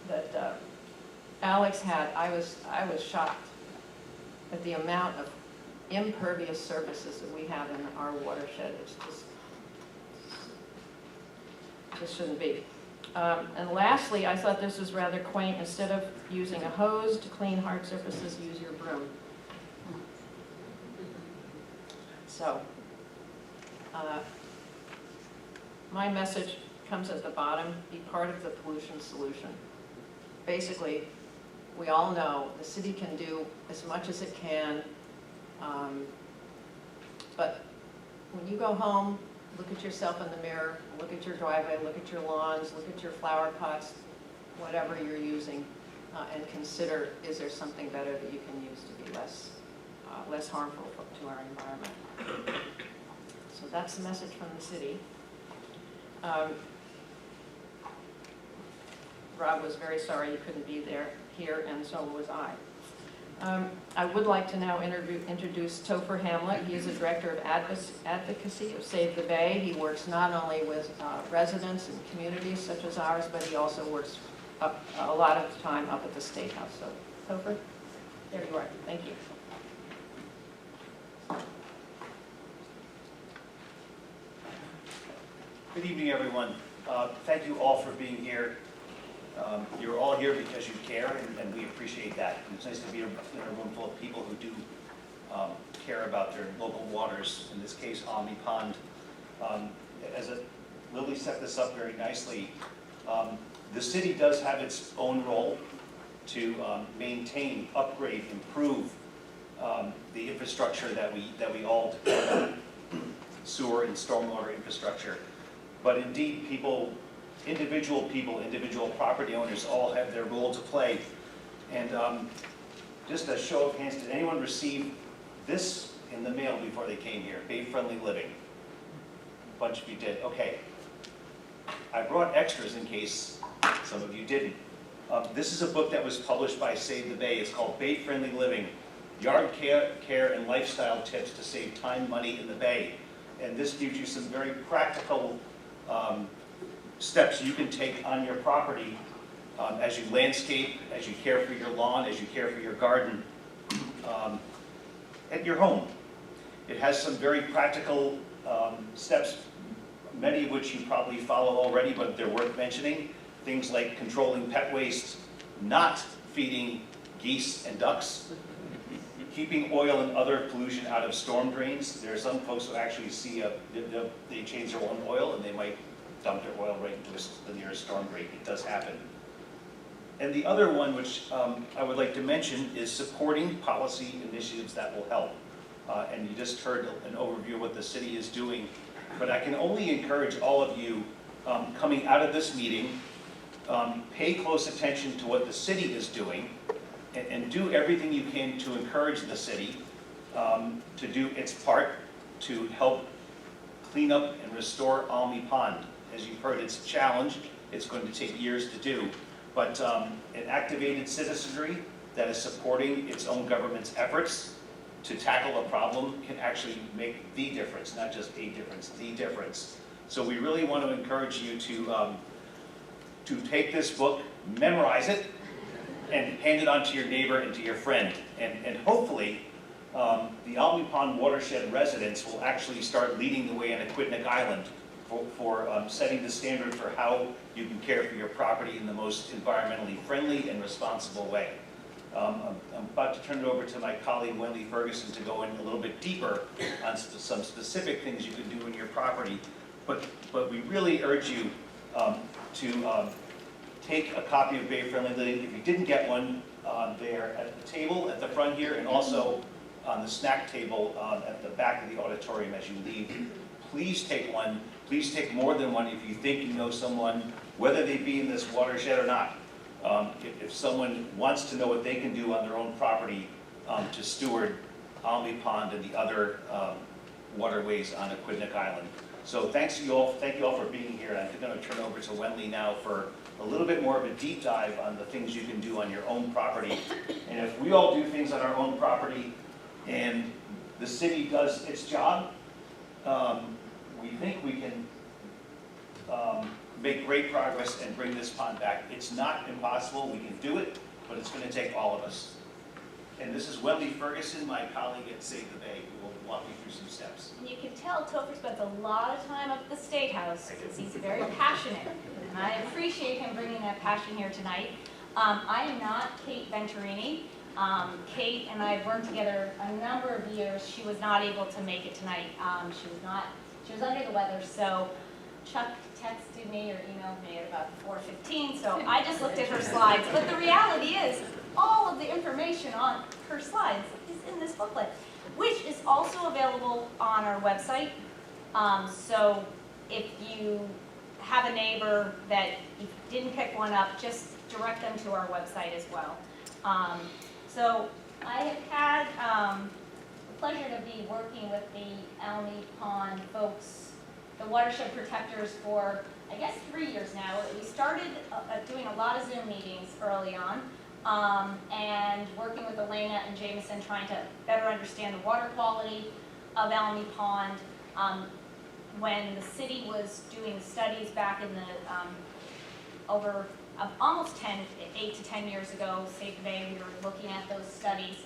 that Alex had, I was shocked at the amount of impervious surfaces that we have in our watershed. It's just shouldn't be. And lastly, I thought this was rather quaint. Instead of using a hose to clean hard surfaces, use your broom. So, my message comes at the bottom: be part of the pollution solution. Basically, we all know the city can do as much as it can, but when you go home, look at yourself in the mirror, look at your driveway, look at your lawns, look at your flower pots, whatever you're using, and consider, is there something better that you can use to be less harmful to our environment. So that's the message from the city. Rob was very sorry you couldn't be here, and so was I. I would like to now introduce Topher Hamlet. He is the Director of Advocacy of Save the Bay. He works not only with residents and communities such as ours, but he also works a lot of the time up at the State House. So, Topher, there you are. Thank you. Good evening, everyone. Thank you all for being here. You're all here because you care, and we appreciate that. And it's nice to be in a room full of people who do care about their local waters, in this case, Almy Pond. Lily set this up very nicely. The city does have its own role to maintain, upgrade, improve the infrastructure that we all depend on, sewer and stormwater infrastructure. But indeed, individual property owners all have their role to play. And just a show of hands, did anyone receive this in the mail before they came here? Bay-friendly living. A bunch of you did. Okay. I brought extras in case some of you didn't. This is a book that was published by Save the Bay. It's called Bay-Friendly Living: Yard Care and Lifestyle Tips to Save Time, Money in the Bay. And this gives you some very practical steps you can take on your property as you landscape, as you care for your lawn, as you care for your garden, at your home. It has some very practical steps, many of which you probably follow already, but they're worth mentioning. Things like controlling pet waste, not feeding geese and ducks, keeping oil and other pollution out of storm drains. There are some folks who actually see they change their own oil and they might dump their oil right into the nearest storm drain. It does happen. And the other one, which I would like to mention, is supporting policy initiatives that will help. And you just heard an overview of what the city is doing. But I can only encourage all of you coming out of this meeting, pay close attention to what the city is doing, and do everything you can to encourage the city to do its part to help clean up and restore Almy Pond. As you've heard, it's a challenge. It's going to take years to do. But an activated citizenry that is supporting its own government's efforts to tackle a problem can actually make the difference, not just a difference, the difference. So we really want to encourage you to take this book, memorize it, and hand it on to your neighbor and to your friend. And hopefully, the Almy Pond watershed residents will actually start leading the way on Aquidneck Island for setting the standard for how you can care for your property in the most environmentally friendly and responsible way. I'm about to turn it over to my colleague Wendy Ferguson to go in a little bit deeper on some specific things you can do in your property. But we really urge you to take a copy of Bay Friendly Living. If you didn't get one, there at the table at the front here, and also on the snack table at the back of the auditorium as you leave. Please take one. Please take more than one if you think you know someone, whether they be in this watershed or not. If someone wants to know what they can do on their own property to steward Almy Pond and the other waterways on Aquidneck Island. So thank you all for being here. I'm going to turn over to Wendy now for a little bit more of a deep dive on the things you can do on your own property. And if we all do things on our own property and the city does its job, we think we can make great progress and bring this pond back. It's not impossible, we can do it, but it's going to take all of us. And this is Wendy Ferguson, my colleague at Save the Bay, who will walk you through some steps. And you can tell Topher spends a lot of time up at the State House because he's very passionate. And I appreciate him bringing that passion here tonight. I am not Kate Venturini. Kate and I have worked together a number of years. She was not able to make it tonight. She was under the weather, so Chuck texted me or emailed me at about 4:15, so I just looked at her slides. But the reality is, all of the information on her slides is in this booklet, which is also available on our website. So if you have a neighbor that you didn't pick one up, just direct them to our website as well. So I have had the pleasure to be working with the Almy Pond folks, the watershed protectors, for I guess 3 years now. We started doing a lot of Zoom meetings early on, and working with Elena and Jameson, trying to better understand the water quality of Almy Pond. When the city was doing studies back in the over almost 8 to 10 years ago, Save the Bay, we were looking at those studies,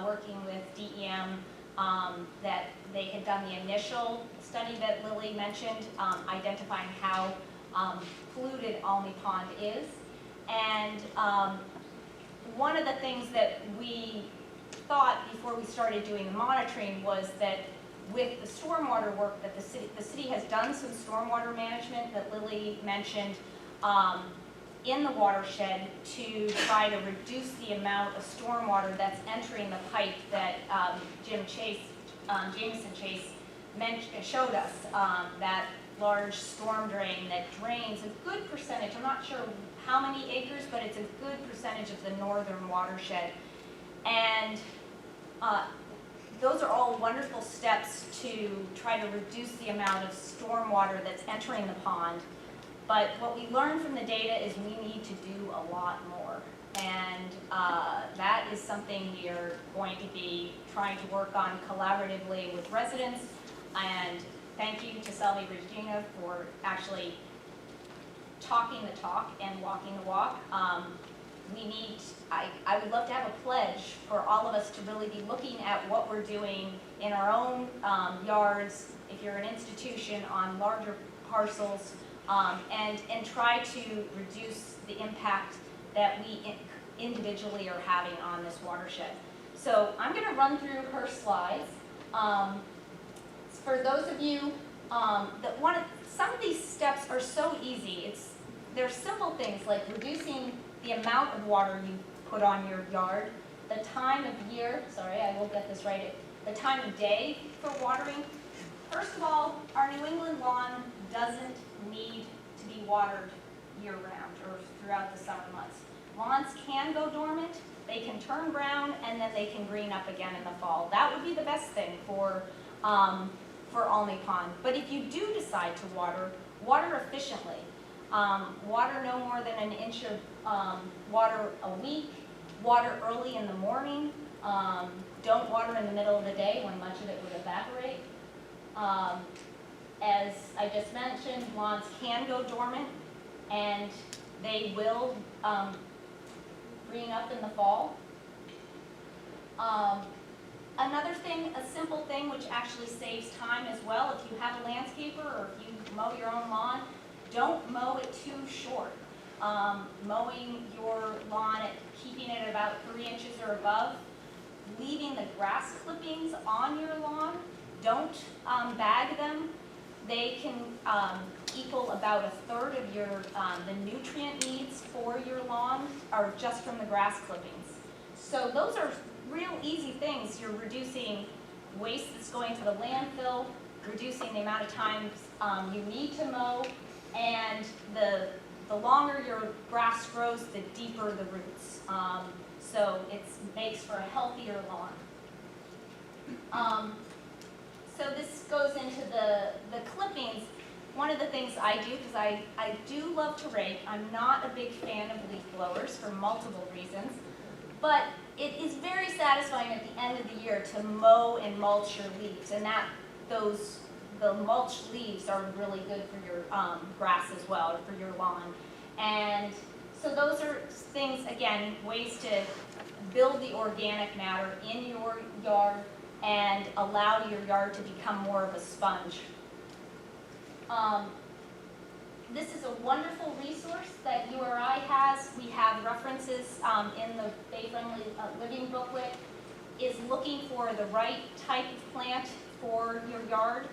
working with DEM, that they had done the initial study that Lily mentioned, identifying how polluted Almy Pond is. And one of the things that we thought before we started doing the monitoring was that with the stormwater work that the city has done some stormwater management that Lily mentioned in the watershed to try to reduce the amount of stormwater that's entering the pipe that Jameson Chase showed us, that large storm drain that drains a good percentage, I'm not sure how many acres, but it's a good percentage of the northern watershed. And those are all wonderful steps to try to reduce the amount of stormwater that's entering the pond. But what we learned from the data is we need to do a lot more. And that is something we are going to be trying to work on collaboratively with residents. And thank you to Salve Regina for actually talking the talk and walking the walk. I would love to have a pledge for all of us to really be looking at what we're doing in our own yards, if you're an institution, on larger parcels, and try to reduce the impact that we individually are having on this watershed. So I'm going to run through her slides. For those of you some of these steps are so easy. They're simple things like reducing the amount of water you put on your yard, the time of year, sorry, I will get this right, the time of day for watering. First of all, our New England lawn doesn't need to be watered year-round or throughout the summer months. Lawns can go dormant, they can turn brown, and then they can green up again in the fall. That would be the best thing for Almy Pond. But if you do decide to water efficiently. Water no more than an inch of water a week. Water early in the morning. Don't water in the middle of the day when much of it would evaporate. As I just mentioned, lawns can go dormant, and they will green up in the fall. Another thing, a simple thing which actually saves time as well, if you have a landscaper or if you mow your own lawn, don't mow it too short. mowing your lawn, keeping it about 3 inches or above, leaving the grass clippings on your lawn. Don't bag them. They can equal about 1/3 of your the nutrient needs for your lawn are just from the grass clippings. So those are real easy things. You're reducing waste that's going to the landfill, reducing the amount of times you need to mow, and the longer your grass grows, the deeper the roots. So it makes for a healthier lawn. So this goes into the clippings. One of the things I do, because I do love to rake, I'm not a big fan of leaf blowers for multiple reasons, but it is very satisfying at the end of the year to mow and mulch your leaves, and the mulched leaves are really good for your grass as well, or for your lawn. And so those are things, again, ways to build the organic matter in your yard and allow your yard to become more of a sponge. This is a wonderful resource that URI has. We have references in the Bay Friendly Living booklet, is looking for the right type of plant for your yard.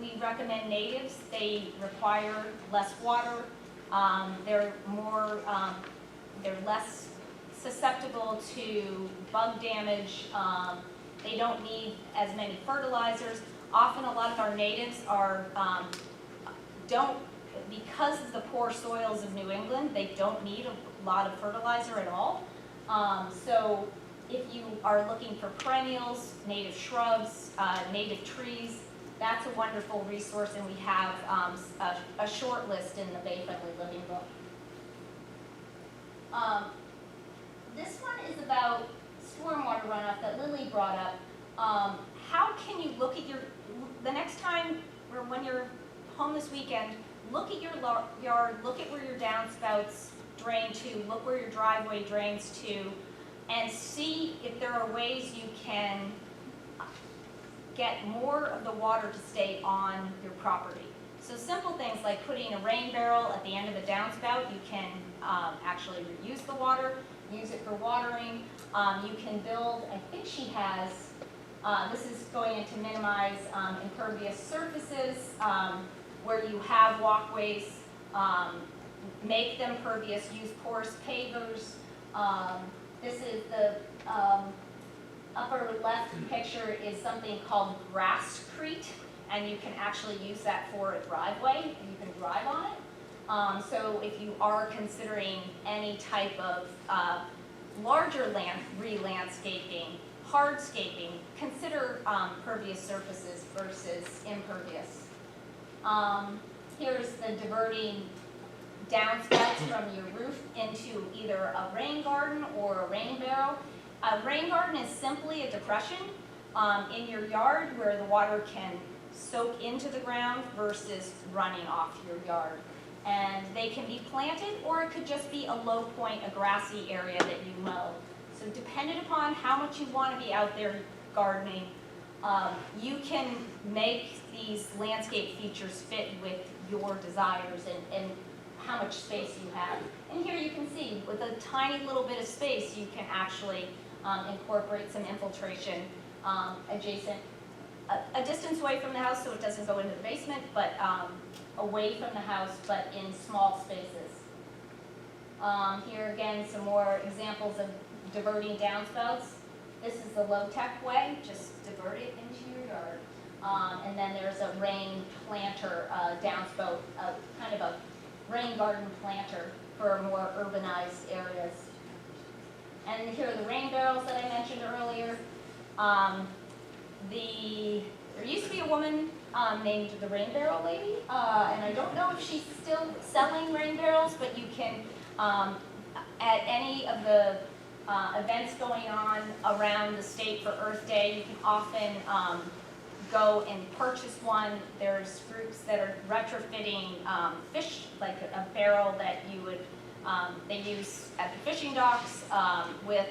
We recommend natives. They require less water. They're less susceptible to bug damage. They don't need as many fertilizers. Often a lot of our natives are, because of the poor soils of New England, they don't need a lot of fertilizer at all. So if you are looking for perennials, native shrubs, native trees, that's a wonderful resource, and we have a short list in the Bay Friendly Living book. This one is about stormwater runoff that Lily brought up. How can you look at the next time, or when you're home this weekend, look at your yard, look at where your downspouts drain to, look where your driveway drains to, and see if there are ways you can get more of the water to stay on your property. So simple things like putting a rain barrel at the end of a downspout, you can actually reuse the water, use it for watering. You can build, I think she has, this is going to minimize impervious surfaces, where you have walkways, make them pervious, use porous pavers. This is the upper left picture is something called grasscrete, and you can actually use that for a driveway, and you can drive on it. So if you are considering any type of larger re-landscaping, hardscaping, consider pervious surfaces versus impervious. Here's the diverting downspouts from your roof into either a rain garden or a rain barrel. A rain garden is simply a depression in your yard where the water can soak into the ground versus running off your yard. And they can be planted, or it could just be a low point, a grassy area that you mow. So dependent upon how much you want to be out there gardening, you can make these landscape features fit with your desires and how much space you have. And here you can see, with a tiny little bit of space, you can actually incorporate some infiltration adjacent, a distance away from the house so it doesn't go into the basement, but away from the house, but in small spaces. Here again, some more examples of diverting downspouts. This is the low-tech way, just divert it into your yard. And then there's a rain planter downspout, kind of a rain garden planter for more urbanized areas. And here are the rain barrels that I mentioned earlier. There used to be a woman named the Rain Barrel Lady, and I don't know if she's still selling rain barrels, but you can, at any of the events going on around the state for Earth Day, you can often go and purchase one. There's groups that are retrofitting fish, like a barrel that you would, they use at the fishing docks with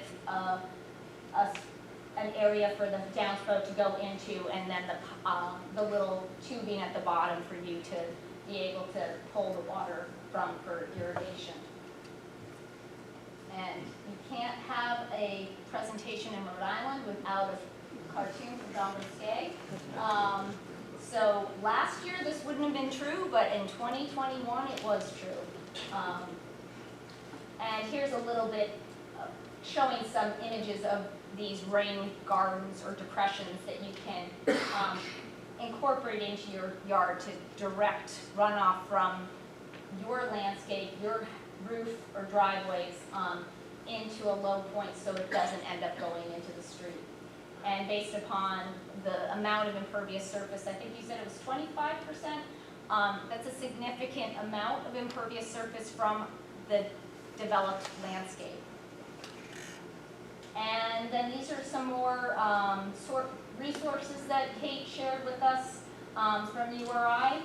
an area for the downspout to go into, and then the little tubing at the bottom for you to, be able to pull the water from for irrigation. And you can't have a presentation in Rhode Island without a cartoon from Don Biscay. So last year this wouldn't have been true, but in 2021 it was true. And here's a little bit showing some images of these rain gardens or depressions that you can incorporate into your yard to direct runoff from your landscape, your roof or driveways into a low point so it doesn't end up going into the street. And based upon the amount of impervious surface, I think you said it was 25%. That's a significant amount of impervious surface from the developed landscape. And then these are some more resources that Kate shared with us from URI,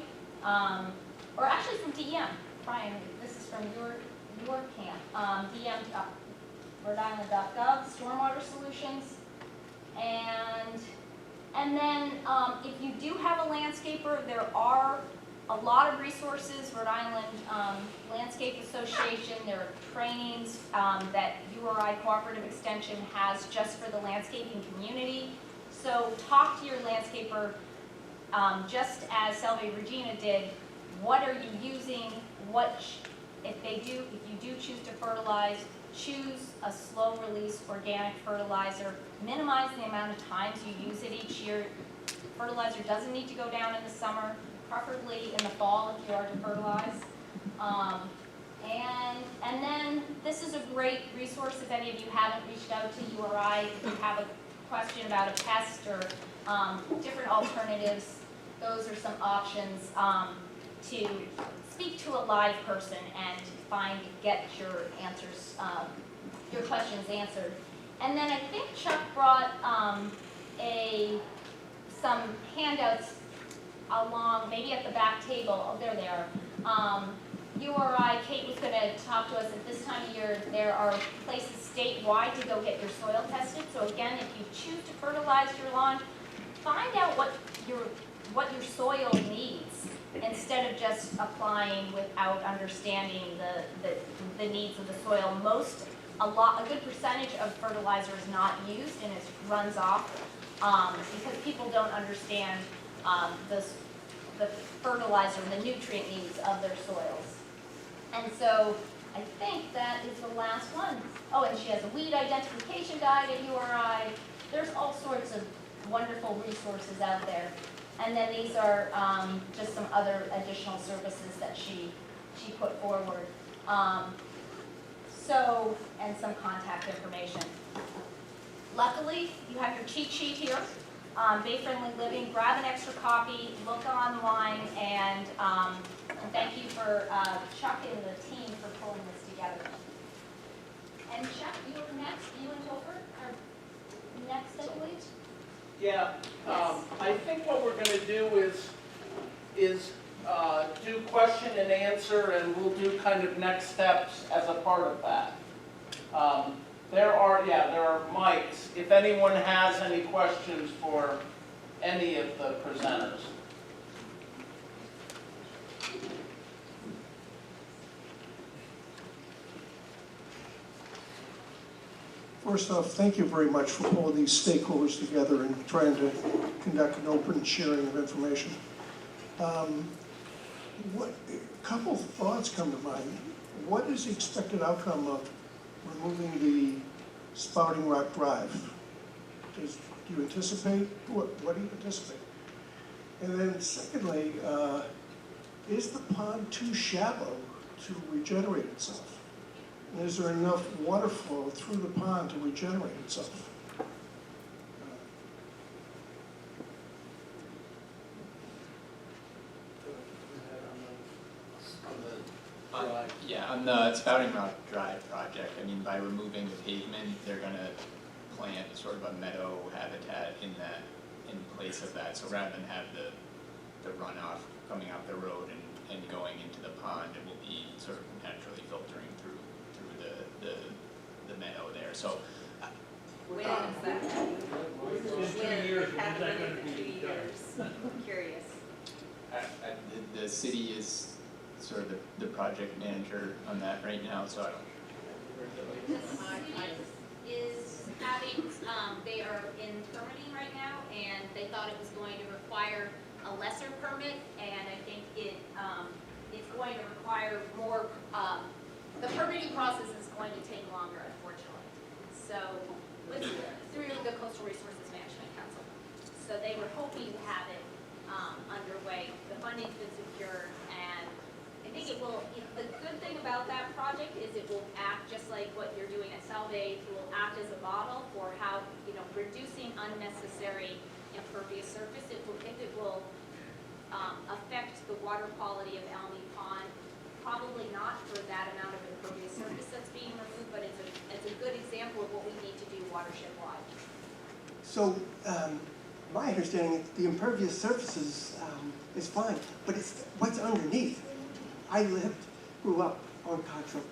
or actually from DEM. Brian, this is from your camp, DEM, RhodeIsland.gov, stormwater solutions. And then if you do have a landscaper, there are a lot of resources. Rhode Island Landscape Association, there are trainings that URI Cooperative Extension has just for the landscaping community. So talk to your landscaper, just as Salve Regina did. What are you using? If you do choose to fertilize, choose a slow release organic fertilizer. Minimize the amount of times you use it each year. Fertilizer doesn't need to go down in the summer, preferably in the fall if you are to fertilize. And then this is a great resource if any of you haven't reached out to URI. If you have a question about a pest or different alternatives, those are some options to speak to a live person and get your answers, your questions answered. And then I think Chuck brought some handouts along, maybe at the back table. Oh, there they are. URI, Kate was going to talk to us at this time of year. There are places statewide to go get your soil tested. So again, if you choose to fertilize your lawn, find out what your soil needs instead of just applying without understanding the needs of the soil. A good percentage of fertilizer is not used and it runs off because people don't understand the fertilizer and the nutrient needs of their soils. And so I think that is the last one. Oh, and she has a weed identification guide at URI. There's all sorts of wonderful resources out there. And then these are just some other additional services that she put forward. And some contact information. Luckily, you have your cheat sheet here. Bay-Friendly Living, grab an extra copy, look online, and thank you for Chuck and the team for pulling this together. And Chuck, you are next. You and Topher are next, I believe. Yeah, I think what we're going to do is do question and answer, and we'll do kind of next steps as a part of that. There are mics. If anyone has any questions for any of the presenters. First off, thank you very much for pulling these stakeholders together and trying to conduct an open sharing of information. A couple of thoughts come to mind. What is the expected outcome of removing the spouting rock drive? Do you anticipate, what do you anticipate? And then secondly, is the pond too shallow to regenerate itself? And is there enough water flow through the pond to regenerate itself? Yeah, on the Spouting Rock Drive project, I mean, by removing the pavement, they're gonna plant sort of a meadow habitat in place of that. So rather than have the runoff coming out the road and going into the pond, it will be sort of naturally filtering through the meadow there. So When is that? When? It happened in 2 years. I'm curious. the city is sort of the project manager on that right now, so I don't. The city is having, they are in permitting right now, and they thought it was going to require a lesser permit, and I think it's going to require more, the permitting process is going to take longer, unfortunately. So, through the Coastal Resources Management Council. So they were hoping to have it underway. The funding's been secured, and I think it will, the good thing about that project is it will act just like what you're doing at Salve. It will act as a model for how, reducing unnecessary impervious surface. If it will affect the water quality of Almy Pond, probably not for that amount of impervious surface that's being removed, but it's a good example of what we need to do watershed-wide. So, my understanding is the impervious surfaces is fine, but it's what's underneath. I grew up on Cottrell,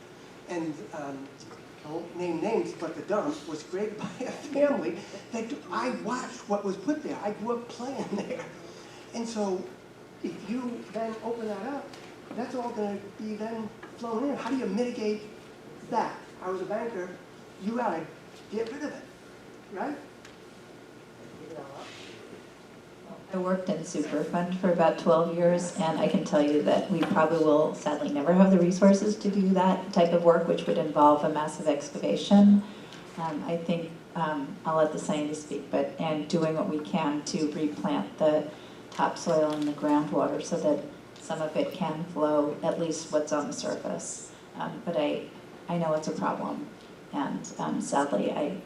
and I won't name names, but the dump was created by a family that I watched what was put there. I grew up playing there. And so, if you then open that up, that's all going to be then flown in. How do you mitigate that? I was a banker. You got to get rid of it, right? I worked in Superfund for about 12 years, and I can tell you that we probably will sadly never have the resources to do that type of work, which would involve a massive excavation. I think I'll let the scientists speak, and doing what we can to replant the topsoil and the groundwater so that some of it can flow, at least what's on the surface. But I know it's a problem, and sadly, I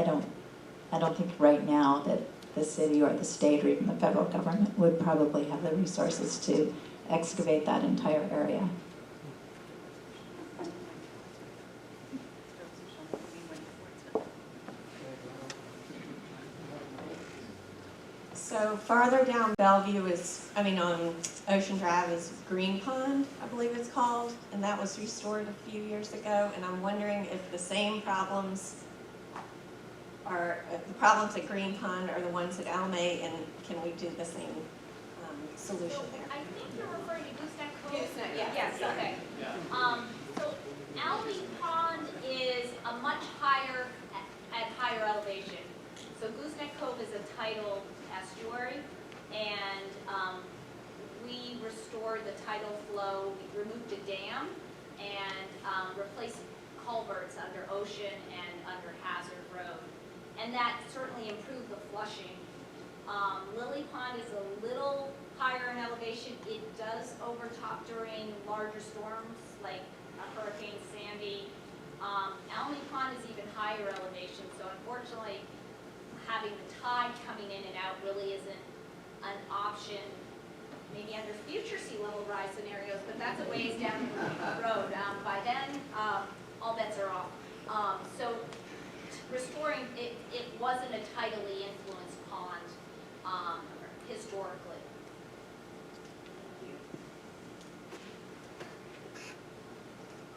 don't think right now that the city or the state or even the federal government would probably have the resources to excavate that entire area. So farther down Bellevue is, on Ocean Drive is Green Pond, I believe it's called, and that was restored a few years ago, and I'm wondering if the same problems the problems at Green Pond are the ones at Almy, and can we do the same solution there? I think you're referring to Gooseneck Cove. Gooseneck, yeah. Yes, okay. So Almy Pond is a much higher, at higher elevation. So Gooseneck Cove is a tidal estuary, and we restored the tidal flow, we removed the dam, and replaced culverts under Ocean and under Hazard Road. And that certainly improved the flushing. Lily Pond is a little higher in elevation. It does overtop during larger storms like Hurricane Sandy. Almy Pond is even higher elevation, so unfortunately having the tide coming in and out really isn't an option, maybe under future sea level rise scenarios, but that's a ways down the road. By then, all bets are off. So restoring, it wasn't a tidally influenced pond historically.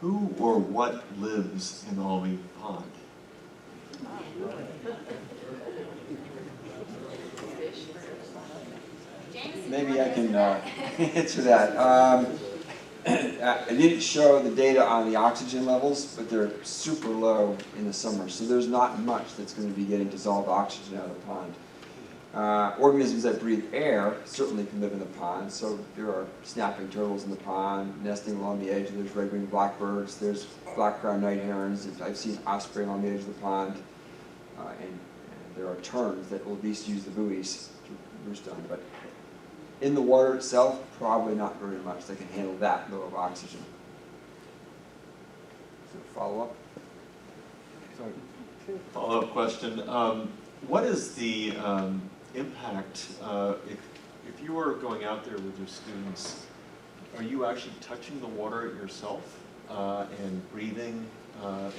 Who or what lives in Almy Pond? Maybe I can answer that. I didn't show the data on the oxygen levels, but they're super low in the summer, so there's not much that's going to be getting dissolved oxygen out of the pond. Organisms that breathe air certainly can live in the pond, so there are snapping turtles in the pond, nesting along the edge, there's red-winged blackbirds, there's black-crowned night herons, I've seen osprey along the edge of the pond, and there are terns that will at least use the buoys to roost on, but in the water itself, probably not very much that can handle that low of oxygen. So follow-up? Sorry. Follow-up question. What is the impact, if you were going out there with your students, are you actually touching the water yourself and breathing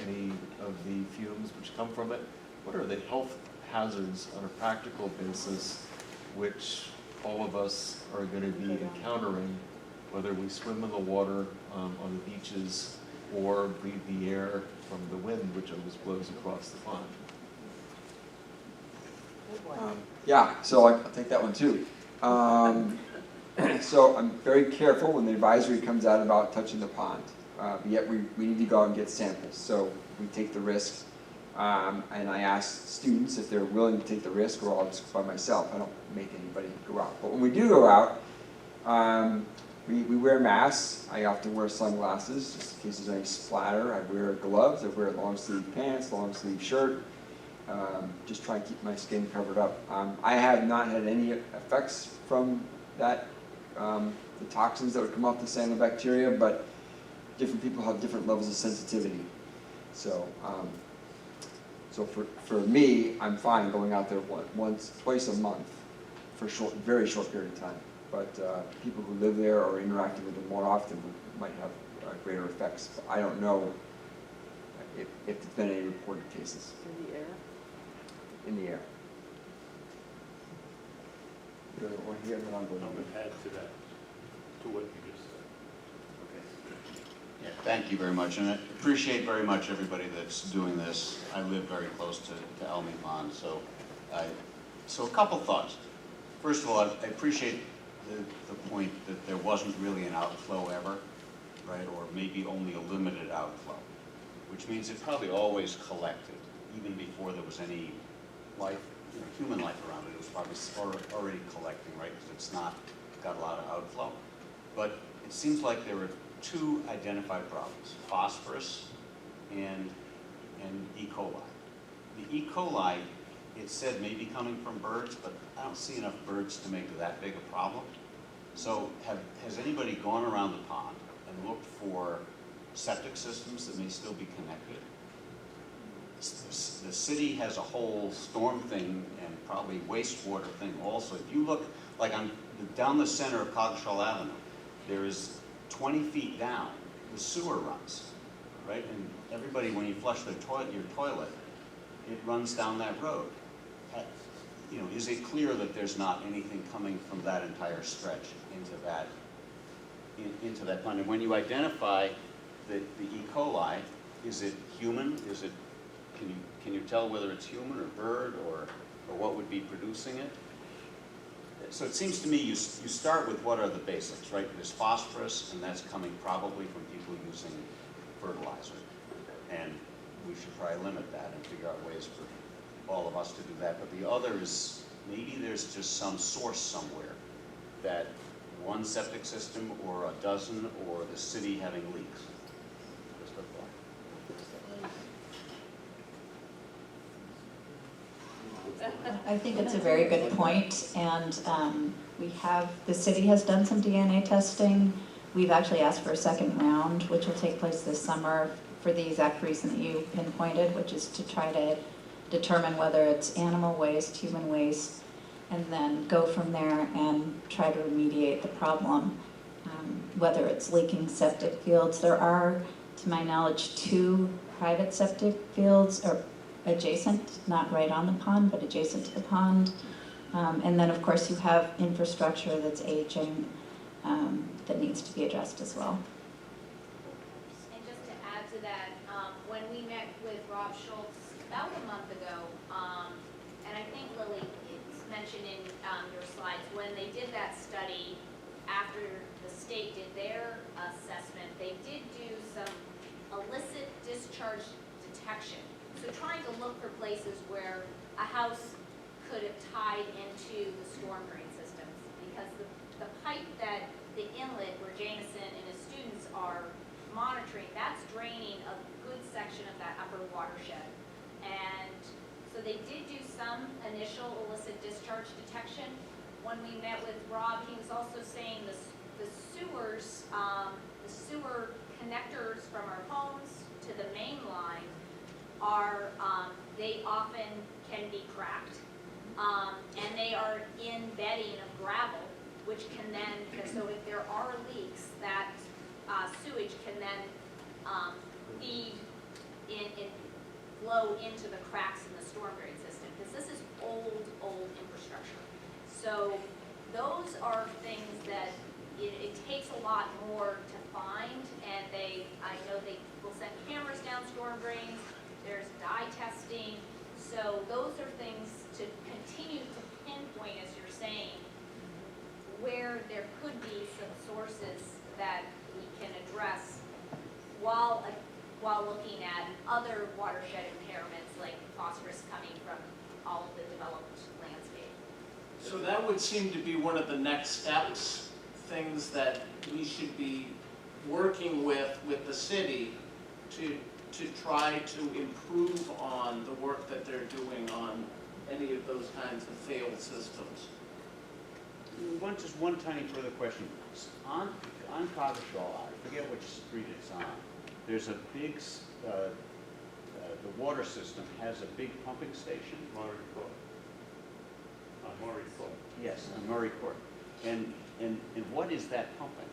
any of the fumes which come from it? What are the health hazards on a practical basis which all of us are going to be encountering, whether we swim in the water on the beaches or breathe the air from the wind which always blows across the pond? Yeah, so I'll take that one too. So I'm very careful when the advisory comes out about touching the pond. Yet we need to go out and get samples, so we take the risk. And I ask students if they're willing to take the risk, or I'll just go by myself. I don't make anybody go out. But when we do go out, we wear masks. I often wear sunglasses, just in case there's any splatter. I wear gloves. I wear long sleeve pants, long sleeve shirt. Just try and keep my skin covered up. I have not had any effects from that, the toxins that would come off the cyanobacteria, but different people have different levels of sensitivity. So, so for me, I'm fine going out there twice a month for very short period of time. But people who live there or interacting with them more often might have greater effects. But I don't know if there's been any reported cases. In the air? In the air. You don't want to hear what I'm going I'm to going to add to that, to what you just said. Yeah, thank you very much, and I appreciate very much everybody that's doing this. I live very close to Almy Pond, so a couple thoughts. First of all, I appreciate the point that there wasn't really an outflow ever, right, or maybe only a limited outflow, which means it probably always collected, even before there was any life, human life around it. It was probably already collecting, right, because it's not got a lot of outflow. But it seems like there were two identified problems, phosphorus and E. coli. The E. coli, it said may be coming from birds, but I don't see enough birds to make that big a problem. So has anybody gone around the pond and looked for septic systems that may still be connected? The city has a whole storm thing and probably wastewater thing also. If you look, like down the center of Coggeshall Avenue, there is 20 feet down, the sewer runs, right? And everybody, when you flush your toilet, it runs down that road. Is it clear that there's not anything coming from that entire stretch into that pond? And when you identify the E. coli, is it human? Is it, can you tell whether it's human or bird or what would be producing it? So it seems to me you start with what are the basics, right? There's phosphorus, and that's coming probably from people using fertilizer. And we should probably limit that and figure out ways for all of us to do that. But the other is maybe there's just some source somewhere that one septic system or a dozen or the city having leaks. Just a thought. I think it's a very good point, and the city has done some DNA testing. We've actually asked for a second round, which will take place this summer for the exact reason that you pinpointed, which is to try to determine whether it's animal waste, human waste, and then go from there and try to remediate the problem. Whether it's leaking septic fields, there are, to my knowledge, 2 private septic fields, or adjacent, not right on the pond, but adjacent to the pond. And then, of course, you have infrastructure that's aging that needs to be addressed as well. And just to add to that, when we met with Rob Schultz about a month ago, and I think, Lily, it's mentioned in your slides, when they did that study after the state did their assessment, they did do some illicit discharge detection. So trying to look for places where a house could have tied into the storm drain systems, because the pipe that the inlet where Jameson and his students are monitoring, that's draining a good section of that upper watershed. And so they did do some initial illicit discharge detection. When we met with Rob, he was also saying the sewers, the sewer connectors from our homes to the main line are, they often can be cracked, and they are in bedding of gravel, which can then, so if there are leaks, that sewage can then feed in, flow into the cracks in the storm drain system, because this is old infrastructure. So those are things that it takes a lot more to find, and I know they will send cameras down storm drains. There's dye testing. So those are things to continue to pinpoint, as you're saying, where there could be some sources that we can address while looking at other watershed impairments like phosphorus coming from all of the developed landscape. So that would seem to be one of the next steps, things that we should be working with the city to try to improve on the work that they're doing on any of those kinds of failed systems. Just one tiny further question. On Coggeshall, I forget which street it's on, there's a big, the water system has a big pumping station. Murray Court. On Murray Court. Yes, on Murray Court. And what is that pumping?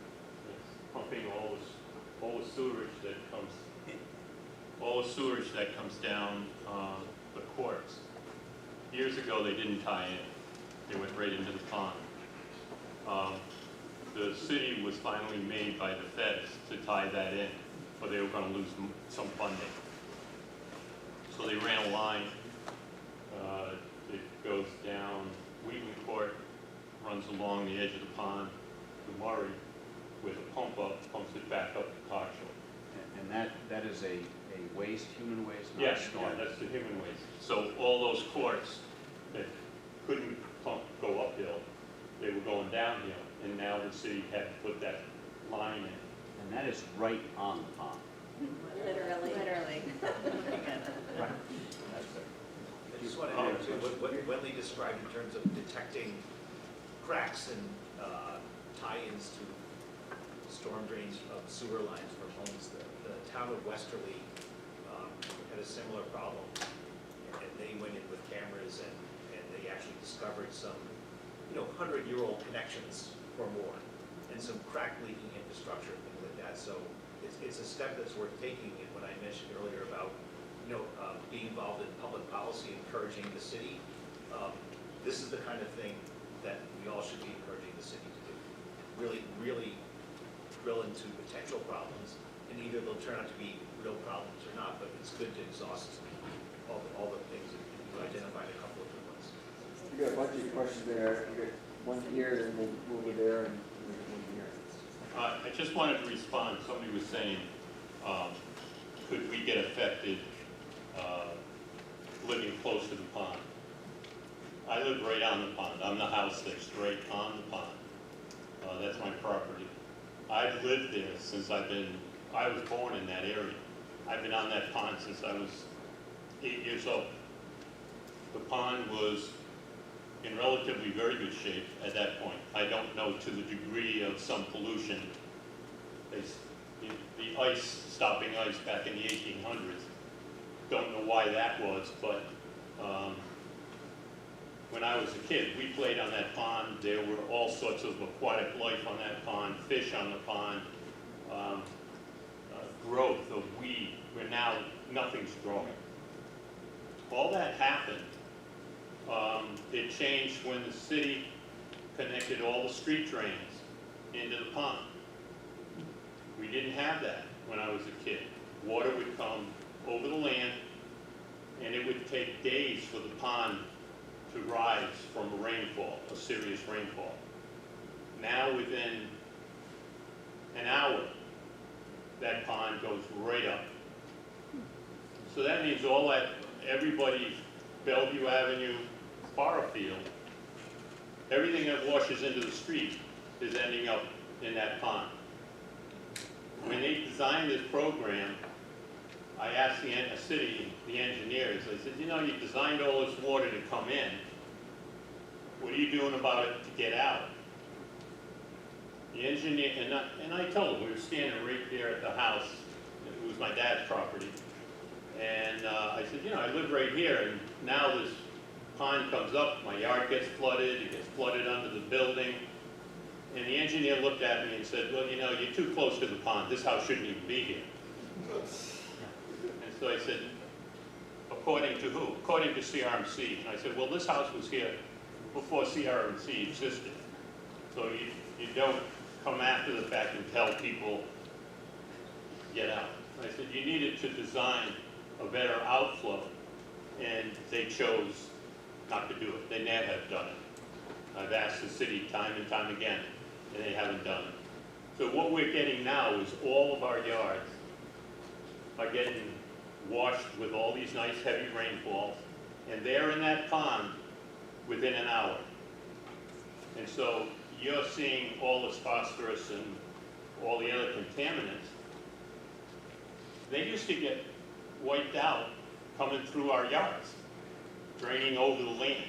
It's pumping all the sewage that comes down the courts. Years ago, they didn't tie in. They went right into the pond. The city was finally made by the feds to tie that in, or they were going to lose some funding. So they ran a line. It goes down Wheaton Court, runs along the edge of the pond to Murray, with a pump up, pumps it back up to Coggeshall. And that is a waste, human waste, not Yes, storm? yeah, that's the human waste. So all those courts that couldn't go uphill, they were going downhill, and now the city had to put that line in. And that is right on the pond. Literally. Right. I just want to add to what Wendy described in terms of detecting cracks and tie-ins to storm drains of sewer lines from homes. The town of Westerly had a similar problem, and they went in with cameras and they actually discovered some 100-year-old connections or more, and some crack leaking infrastructure and things like that. So it's a step that's worth taking. And when I mentioned earlier about being involved in public policy, encouraging the city, this is the kind of thing that we all should be encouraging the city to do. Really drill into potential problems, and either they'll turn out to be real problems or not, but it's good to exhaust all the things that you identified, a couple of good ones. You got a bunch of questions there. You got one here, and then we'll over there, and one here. I just wanted to respond. Somebody was saying, could we get affected living close to the pond? I live right on the pond. I'm the house that's right on the pond. That's my property. I've lived there since I was born in that area. I've been on that pond since I was 8 years old. The pond was in relatively very good shape at that point. I don't know to the degree of some pollution. The ice, stopping ice back in the 1800s, don't know why that was, but when I was a kid, we played on that pond. There were all sorts of aquatic life on that pond, fish on the pond, growth of weed, where now nothing's growing. All that happened. It changed when the city connected all the street drains into the pond. We didn't have that when I was a kid. Water would come over the land, and it would take days for the pond to rise from a rainfall, a serious rainfall. Now within an hour, that pond goes right up. So that means all that, everybody, Bellevue Avenue, Barfield, everything that washes into the street is ending up in that pond. When they designed this program, I asked the city, the engineers, I said, you designed all this water to come in. What are you doing about it to get out? The engineer, and I told him, we were standing right there at the house. It was my dad's property. And I said, I live right here, and now this pond comes up, my yard gets flooded, it gets flooded under the building. And the engineer looked at me and said, well, you're too close to the pond. This house shouldn't even be here. And so I said, according to who? According to CRMC. And I said, well, this house was here before CRMC existed. So you don't come after the fact and tell people, get out. And I said, you needed to design a better outflow, and they chose not to do it. They never have done it. I've asked the city time and time again, and they haven't done it. So what we're getting now is all of our yards are getting washed with all these nice heavy rainfalls, and they're in that pond within an hour. And so you're seeing all this phosphorus and all the other contaminants. They used to get wiped out coming through our yards, draining over the land.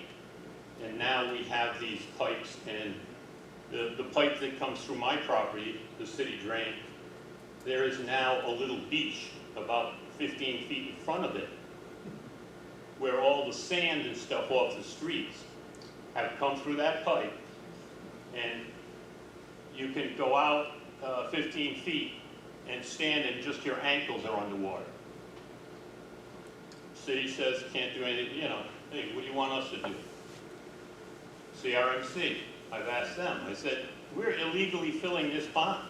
And now we have these pipes, and the pipe that comes through my property, the city drain, there is now a little beach about 15 feet in front of it, where all the sand and stuff off the streets have come through that pipe, and you can go out 15 feet and stand and just your ankles are underwater. City says can't do anything, you know, hey, what do you want us to do? CRMC, I've asked them, I said, we're illegally filling this pond.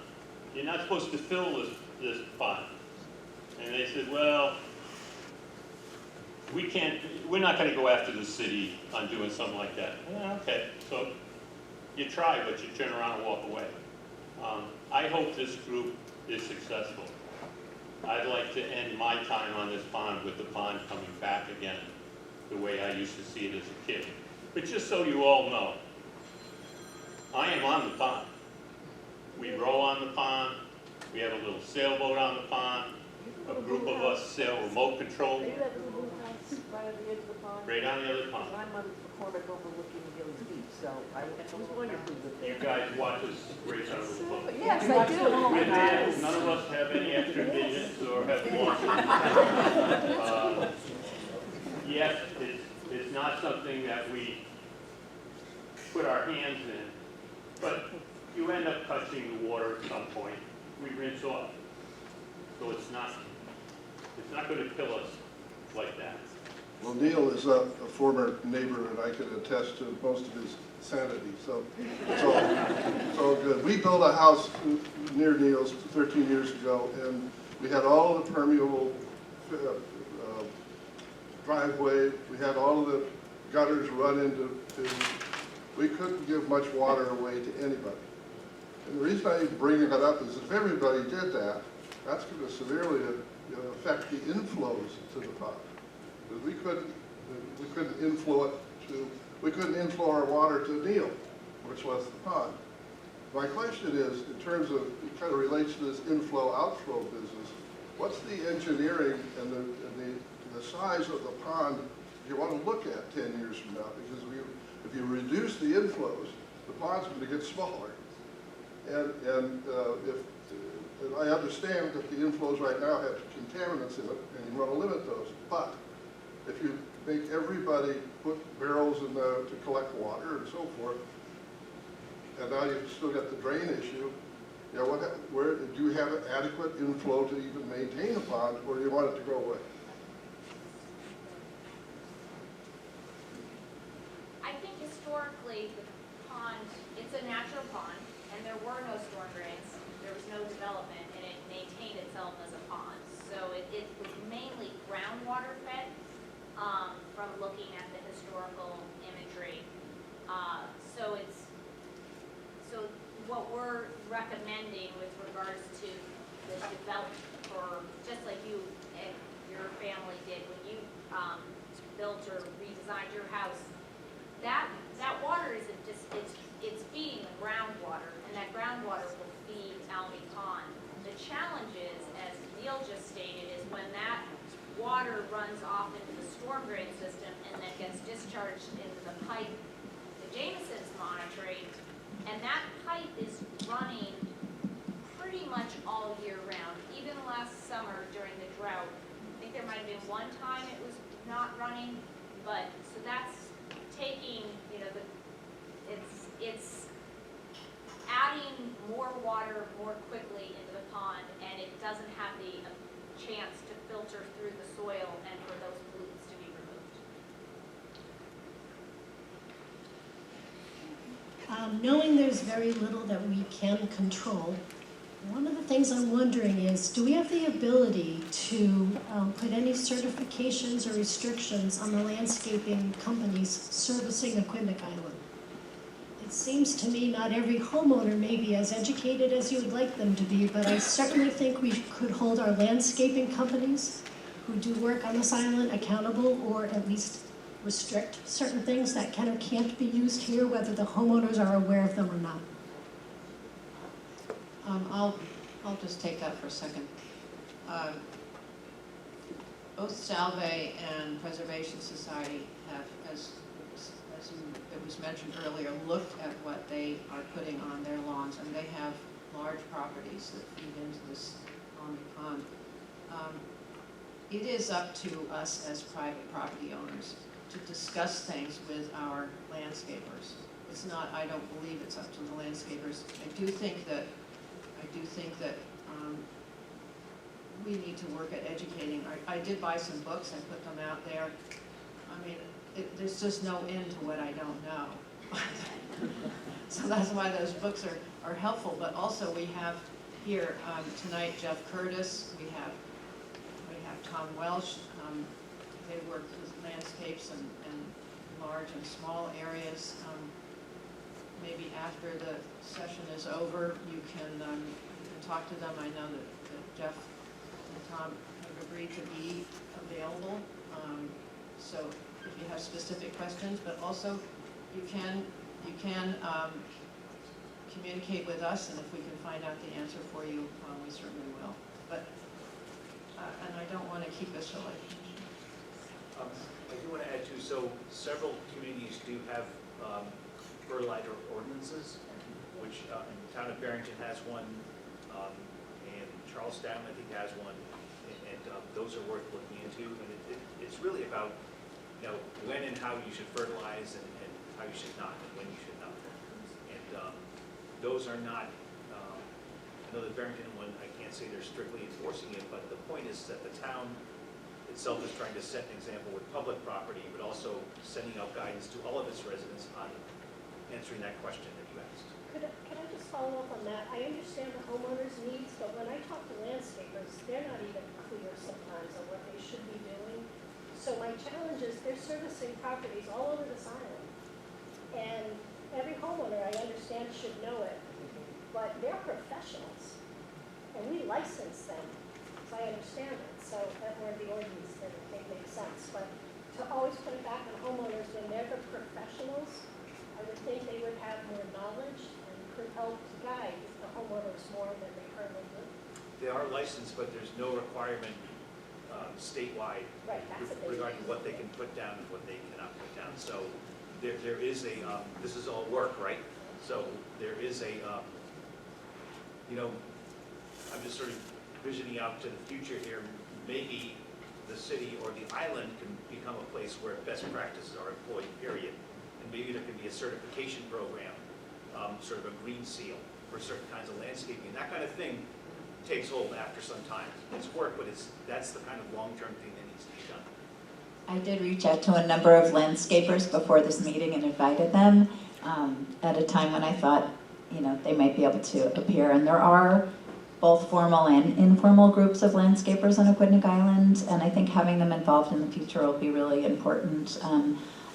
You're not supposed to fill this pond. And they said, well, we're not going to go after the city on doing something like that. Yeah, okay, so you try, but you turn around and walk away. I hope this group is successful. I'd like to end my time on this pond with the pond coming back again, the way I used to see it as a kid. But just so you all know, I am on the pond. We row on the pond. We have a little sailboat on the pond. A group of us sail remote control. Are you at the little house right on the edge of the pond? Right on the other pond. I'm on the corner overlooking Gills Beach, so I was wondering if we would. You guys watch us race out of the boat. Yes, I do. We're there. None of us have any extra digits or have watched. Yes, it's not something that we put our hands in, but you end up touching the water at some point. We rinse off. So it's not going to kill us like that. Well, Neil is a former neighbor, and I can attest to most of his sanity, so it's all good. We built a house near Neil's 13 years ago, and we had all of the permeable driveway. We had all of the gutters run into. We couldn't give much water away to anybody. And the reason I'm bringing that up is if everybody did that, that's going to severely affect the inflows to the pond. Because we couldn't inflow our water to Neil, which was the pond. My question is, in terms of, it kind of relates to this inflow-outflow business, what's the engineering and the size of the pond you want to look at 10 years from now? Because if you reduce the inflows, the pond's going to get smaller. And I understand that the inflows right now have contaminants in it, and you want to limit those. But if you make everybody put barrels in to collect water and so forth, and now you've still got the drain issue, you know, where do you have an adequate inflow to even maintain a pond, or do you want it to go away? I think historically, the pond, it's a natural pond, and there were no storm drains, there was no development, and it maintained itself as a pond. So it was mainly groundwater fed, from looking at the historical imagery. So what we're recommending with regards to the development, or just like you and your family did when you built or redesigned your house, that water isn't just, it's feeding the groundwater, and that groundwater will feed Almy Pond. The challenge is, as Neil just stated, is when that water runs off into the storm drain system and then gets discharged into the pipe the Jameson's monitoring, and that pipe is running pretty much all year round. Even last summer during the drought, I think there might have been one time it was not running, but so that's taking, you know, it's adding more water more quickly into the pond, and it doesn't have the chance to filter through the soil and for those pollutants to be removed. Knowing there's very little that we can control, one of the things I'm wondering is, do we have the ability to put any certifications or restrictions on the landscaping companies servicing Aquidneck Island? it seems to me not every homeowner may be as educated as you would like them to be, but I certainly think we could hold our landscaping companies who do work on this island accountable, or at least restrict certain things that can or can't be used here, whether the homeowners are aware of them or not. I'll just take that for a second. Both Salve and Preservation Society have, as it was mentioned earlier, looked at what they are putting on their lawns, and they have large properties that feed into this Almy Pond. It is up to us as private property owners to discuss things with our landscapers. It's not, I don't believe it's up to the landscapers. I do think that we need to work at educating. I did buy some books, I put them out there. I mean, there's just no end to what I don't know. So that's why those books are helpful, but also we have here tonight Jeff Curtis, we have Tom Welsh. They work with landscapes and large and small areas. Maybe after the session is over, you can talk to them. I know that Jeff and Tom have agreed to be available. So if you have specific questions, but also you can communicate with us, and if we can find out the answer for you, we certainly will. But and I don't want to keep this really. I do want to add too, so several communities do have fertilizer ordinances, which the town of Barrington has one, and Charlestown, I think, has one, and those are worth looking into. And it's really about, you know, when and how you should fertilize, and how you should not, and when you should not. And those are not, I know the Barrington one, I can't say they're strictly enforcing it, but the point is that the town itself is trying to set an example with public property, but also sending out guidance to all of its residents on answering that question that you asked. Could I just follow up on that? I understand the homeowners' needs, but when I talk to landscapers, they're not even clear sometimes on what they should be doing. So my challenge is they're servicing properties all over this island. And every homeowner, I understand, should know it, but they're professionals. And we license them, so I understand it. So that word, the ordinance, then it makes sense. But to always put it back on homeowners when they're the professionals, I would think they would have more knowledge and could help to guide the homeowners more than they currently do. They are licensed, but there's no requirement statewide regarding what they can put down and what they cannot put down. So there is a, this is all work, right? So there is a, you know, I'm just sort of visioning out to the future here. Maybe the city or the island can become a place where best practices are employed, period. And maybe there can be a certification program, sort of a green seal for certain kinds of landscaping. And that kind of thing takes hold after some time. It's work, but that's the kind of long-term thing that needs to be done. I did reach out to a number of landscapers before this meeting and invited them at a time when I thought, you know, they might be able to appear. And there are both formal and informal groups of landscapers on Aquidneck Island, and I think having them involved in the future will be really important.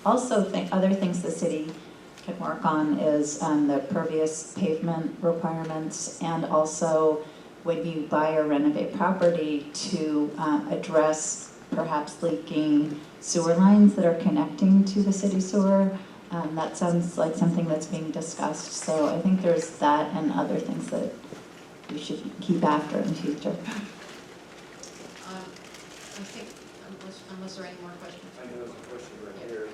Also, other things the city can work on is the pervious pavement requirements, and also when you buy or renovate property to address perhaps leaking sewer lines that are connecting to the city sewer. That sounds like something that's being discussed, so I think there's that and other things that we should keep after in the future. I think, unless there are any more questions. I know there's a question right here.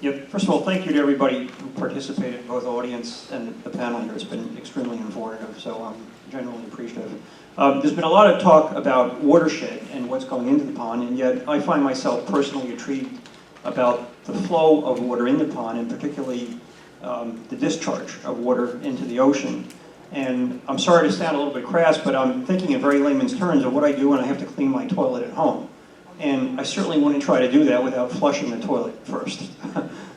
Yep. First of all, thank you to everybody who participated, both audience and the panel here. It's been extremely informative, so I'm generally appreciative. There's been a lot of talk about watershed and what's going into the pond, and yet I find myself personally intrigued about the flow of water in the pond, and particularly the discharge of water into the ocean. And I'm sorry to sound a little bit crass, but I'm thinking in very layman's terms of what I do when I have to clean my toilet at home. And I certainly wouldn't try to do that without flushing the toilet first.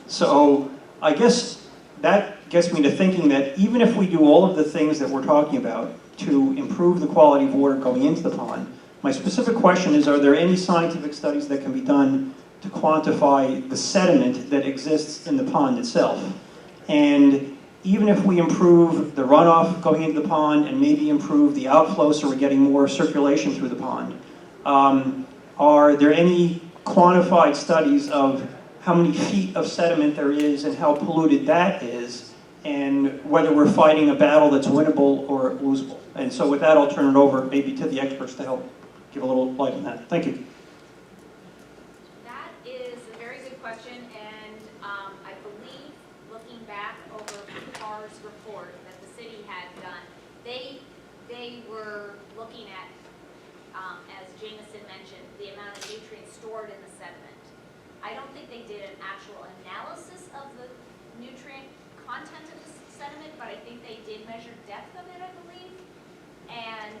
So I guess that gets me to thinking that even if we do all of the things that we're talking about to improve the quality of water going into the pond, my specific question is, are there any scientific studies that can be done to quantify the sediment that exists in the pond itself. And even if we improve the runoff going into the pond and maybe improve the outflow so we're getting more circulation through the pond, are there any quantified studies of how many feet of sediment there is and how polluted that is, and whether we're fighting a battle that's winnable or losable? And so with that, I'll turn it over maybe to the experts to help give a little light on that. Thank you. That is a very good question, and I believe, looking back over PAR's report that the city had done, they were looking at, as Jameson mentioned, the amount of nutrients stored in the sediment. I don't think they did an actual analysis of the nutrient content of the sediment, but I think they did measure depth of it, I believe. And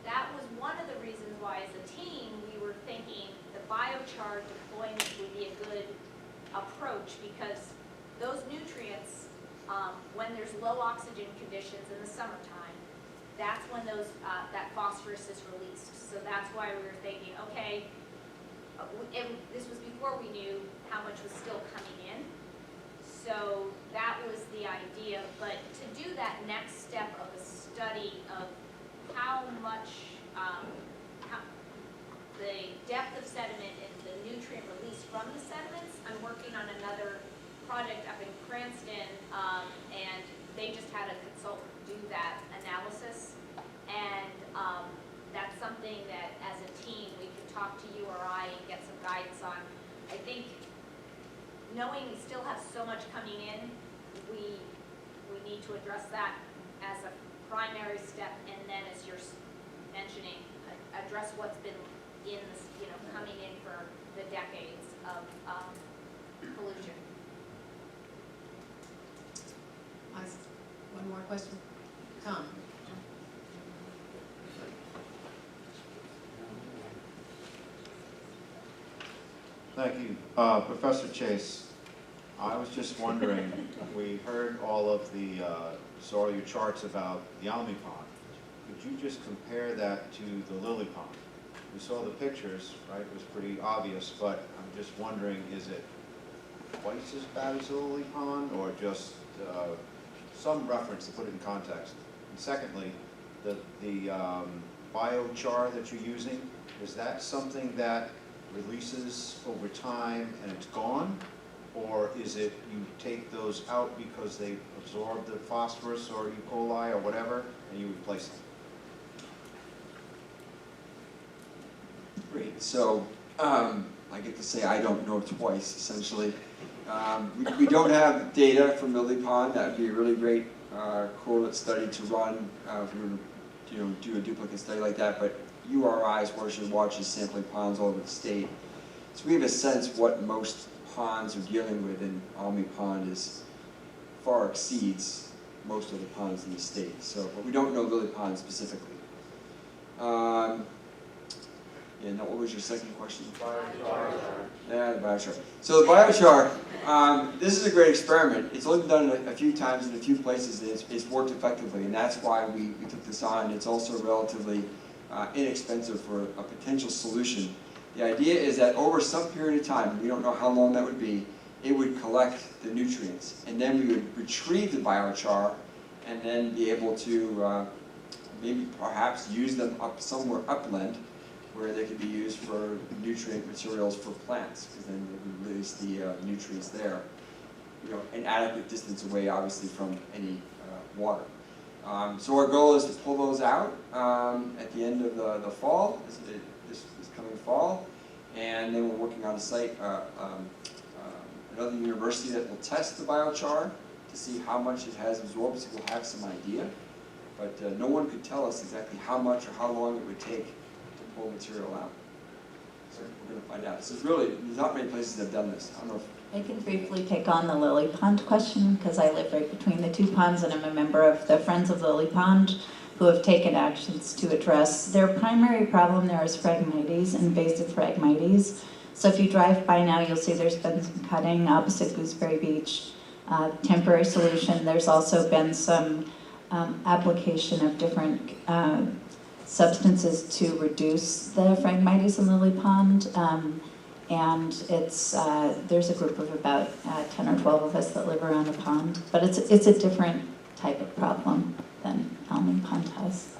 that was one of the reasons why, as a team, we were thinking the biochar deployment would be a good approach, because those nutrients, when there's low oxygen conditions in the summertime, that's when those that phosphorus is released. So that's why we were thinking, okay, this was before we knew how much was still coming in. So that was the idea. But to do that next step of a study of how much, the depth of sediment and the nutrient release from the sediments, I'm working on another project up in Cranston, and they just had a consultant do that analysis. And that's something that, as a team, we can talk to URI and get some guidance on. I think, knowing we still have so much coming in, we need to address that as a primary step, and then, as you're mentioning, address what's been in this, coming in for the decades of pollution. One more question. Tom. Thank you. Professor Chase, I was just wondering, we heard all of the, saw your charts about the Almy Pond. Could you just compare that to the Lily Pond? We saw the pictures, right? It was pretty obvious, but I'm just wondering, is it twice as bad as the Lily Pond, or just some reference to put it in context? And secondly, the biochar that you're using, is that something that releases over time and it's gone? Or is it you take those out because they absorb the phosphorus or E. coli or whatever, and you replace them? Great. So I get to say I don't know twice, essentially. We don't have data from Lily Pond. That would be a really great correlate study to run if we were to do a duplicate study like that. But URI's Watershed Watch is sampling ponds all over the state. So we have a sense what most ponds are dealing with, and Almy Pond far exceeds most of the ponds in the state. So, but we don't know Lily Pond specifically. Yeah, now what was your second question? Biochar. Yeah, the biochar. So the biochar, this is a great experiment. It's only been done a few times in a few places, and it's worked effectively, and that's why we took this on. It's also relatively inexpensive for a potential solution. The idea is that over some period of time, we don't know how long that would be, it would collect the nutrients, and then we would retrieve the biochar and then be able to maybe perhaps use them up somewhere upland where they could be used for nutrient materials for plants, because then they would release the nutrients there, an adequate distance away, obviously, from any water. So our goal is to pull those out at the end of the fall, this coming fall, and then we're working on a site, another university that will test the biochar to see how much it has absorbed, so we'll have some idea. But no one could tell us exactly how much or how long it would take to pull material out. So we're going to find out. There's not many places that have done this. I don't know if I can briefly take on the Lily Pond question, because I live right between the two ponds, and I'm a member of the Friends of Lily Pond, who have taken actions to address. Their primary problem there is Phragmites, invasive Phragmites. So if you drive by now, you'll see there's been some cutting opposite Gooseberry Beach, temporary solution. There's also been some application of different substances to reduce the Phragmites in Lily Pond. And it's, there's a group of about 10 or 12 of us that live around the pond, but it's a different type of problem than Almy Pond has.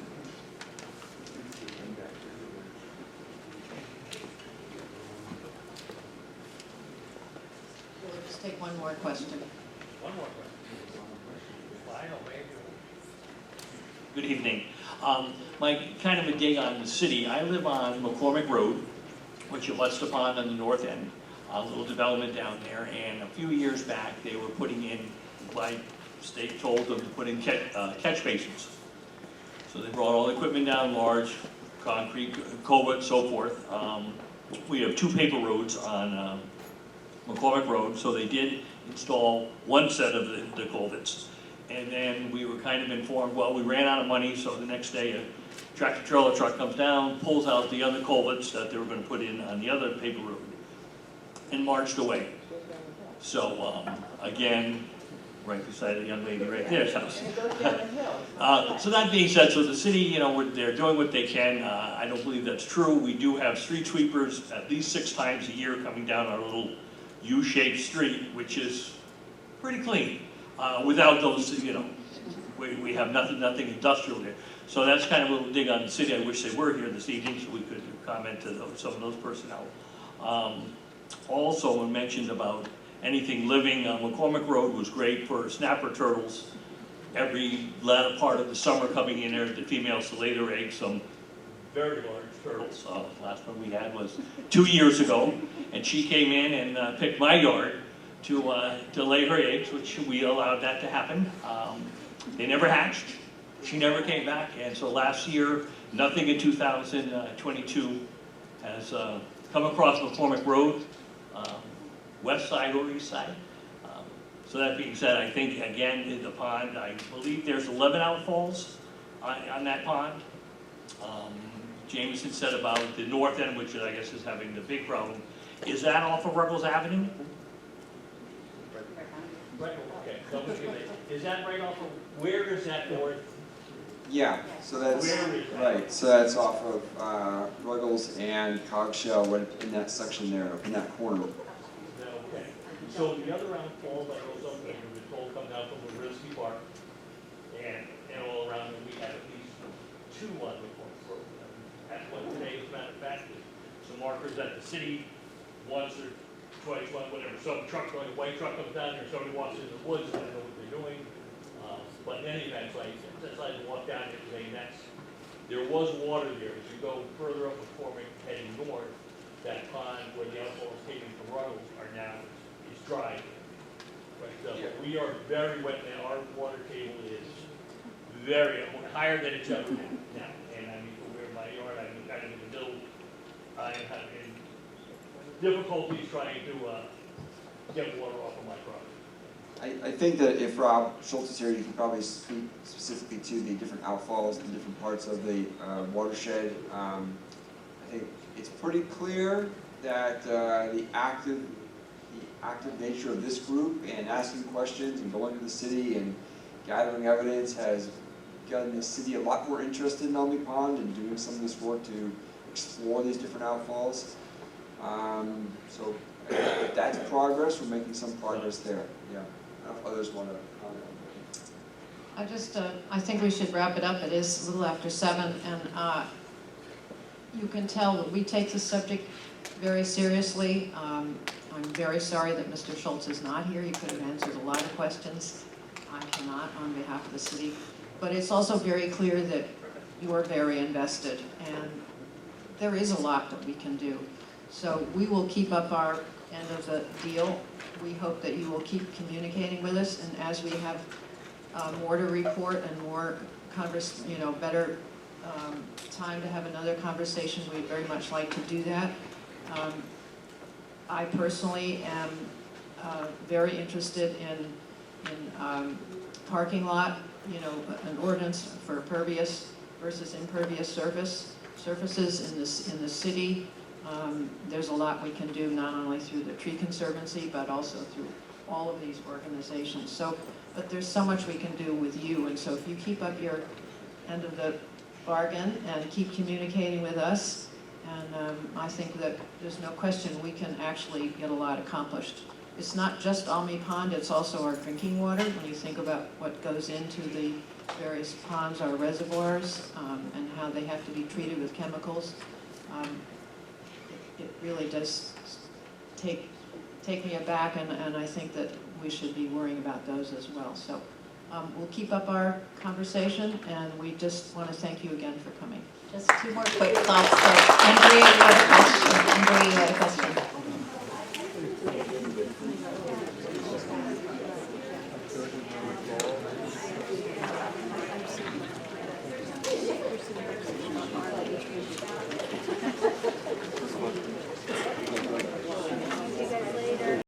We'll just take one more question. One more question. Good evening. My kind of a dig on the city. I live on McCormick Road, which abuts the pond on the north end. A little development down there, and a few years back they were putting in, my state told them to put in catch basins. So they brought all the equipment down, large concrete, culvert, so forth. We have 2 paper roads on McCormick Road, so they did install one set of the culverts. And then we were kind of informed, well, we ran out of money, so the next day a tractor trailer truck comes down, pulls out the other culverts that they were going to put in on the other paper road, and marched away. So again, right beside the young lady right there's house. So that being said, so the city, you know, they're doing what they can. I don't believe that's true. We do have street sweepers at least 6 times a year coming down our little U-shaped street, which is pretty clean. Without those, you know, we have nothing industrial there. So that's kind of a little dig on the city. I wish they were here this evening so we could comment to some of those personnel. Also, when mentioned about anything living on McCormick Road was great for snapper turtles. Every latter part of the summer coming in there, the females to lay their eggs, some very large turtles. Last one we had was 2 years ago, and she came in and picked my yard to lay her eggs, which we allowed that to happen. They never hatched. She never came back, and so last year, nothing in 2022 has come across McCormick Road, west side or east side. So that being said, I think, again, in the pond, I believe there's 11 outfalls on that pond. Jameson said about the north end, which I guess is having the big problem. Is that off of Ruggles Avenue? Right, okay. So is that right off of, where is that north? Yeah, so that's, Where is that? right, so that's off of Ruggles and Cogshell, right in that section there, in that corner. Okay. So the other outfall that goes up there, we were told come down from the Risky Park, and all around, and we had at least 2 on the corner road. That's what today, as a matter of fact, is some markers that the city once or twice, whatever, some truck, like a white truck comes down there, somebody walks in the woods, I don't know what they're doing. But in any event, so I decided to walk down here today, and there was water there. As you go further up McCormick heading north, that pond where the outfalls taken from Ruggles are now is dry. But we are very wet now. Our water table is very higher than it's ever been now. And I mean, for where my yard, I'm kind of in the middle. I am having difficulties trying to get water off of my property. I think that if Rob Schultz is here, you can probably speak specifically to the different outfalls, the different parts of the watershed. I think it's pretty clear that the active nature of this group and asking questions and going to the city and gathering evidence has gotten the city a lot more interested in Almy Pond and doing some of this work to explore these different outfalls. So if that's progress, we're making some progress there. Yeah. I don't know if others want to comment. I think we should wrap it up. It is a little after 7, and you can tell that we take the subject very seriously. I'm very sorry that Mr. Schultz is not here. He could have answered a lot of questions. I cannot on behalf of the city. But it's also very clear that you are very invested, and there is a lot that we can do. So we will keep up our end of the deal. We hope that you will keep communicating with us, and as we have more to report and more better time to have another conversation, we'd very much like to do that. I personally am very interested in parking lot, an ordinance for pervious versus impervious surfaces in the city. There's a lot we can do, not only through the Tree Conservancy, but also through all of these organizations. But there's so much we can do with you, and so if you keep up your end of the bargain and keep communicating with us And I think that there's no question we can actually get a lot accomplished. It's not just Almy Pond, it's also our drinking water. When you think about what goes into the various ponds, our reservoirs, and how they have to be treated with chemicals, it really does take me aback, and I think that we should be worrying about those as well. So we'll keep up our conversation, and we just want to thank you again for coming. Just two more quick thoughts. So, Andrea, you had a question. Andrea, you had a question.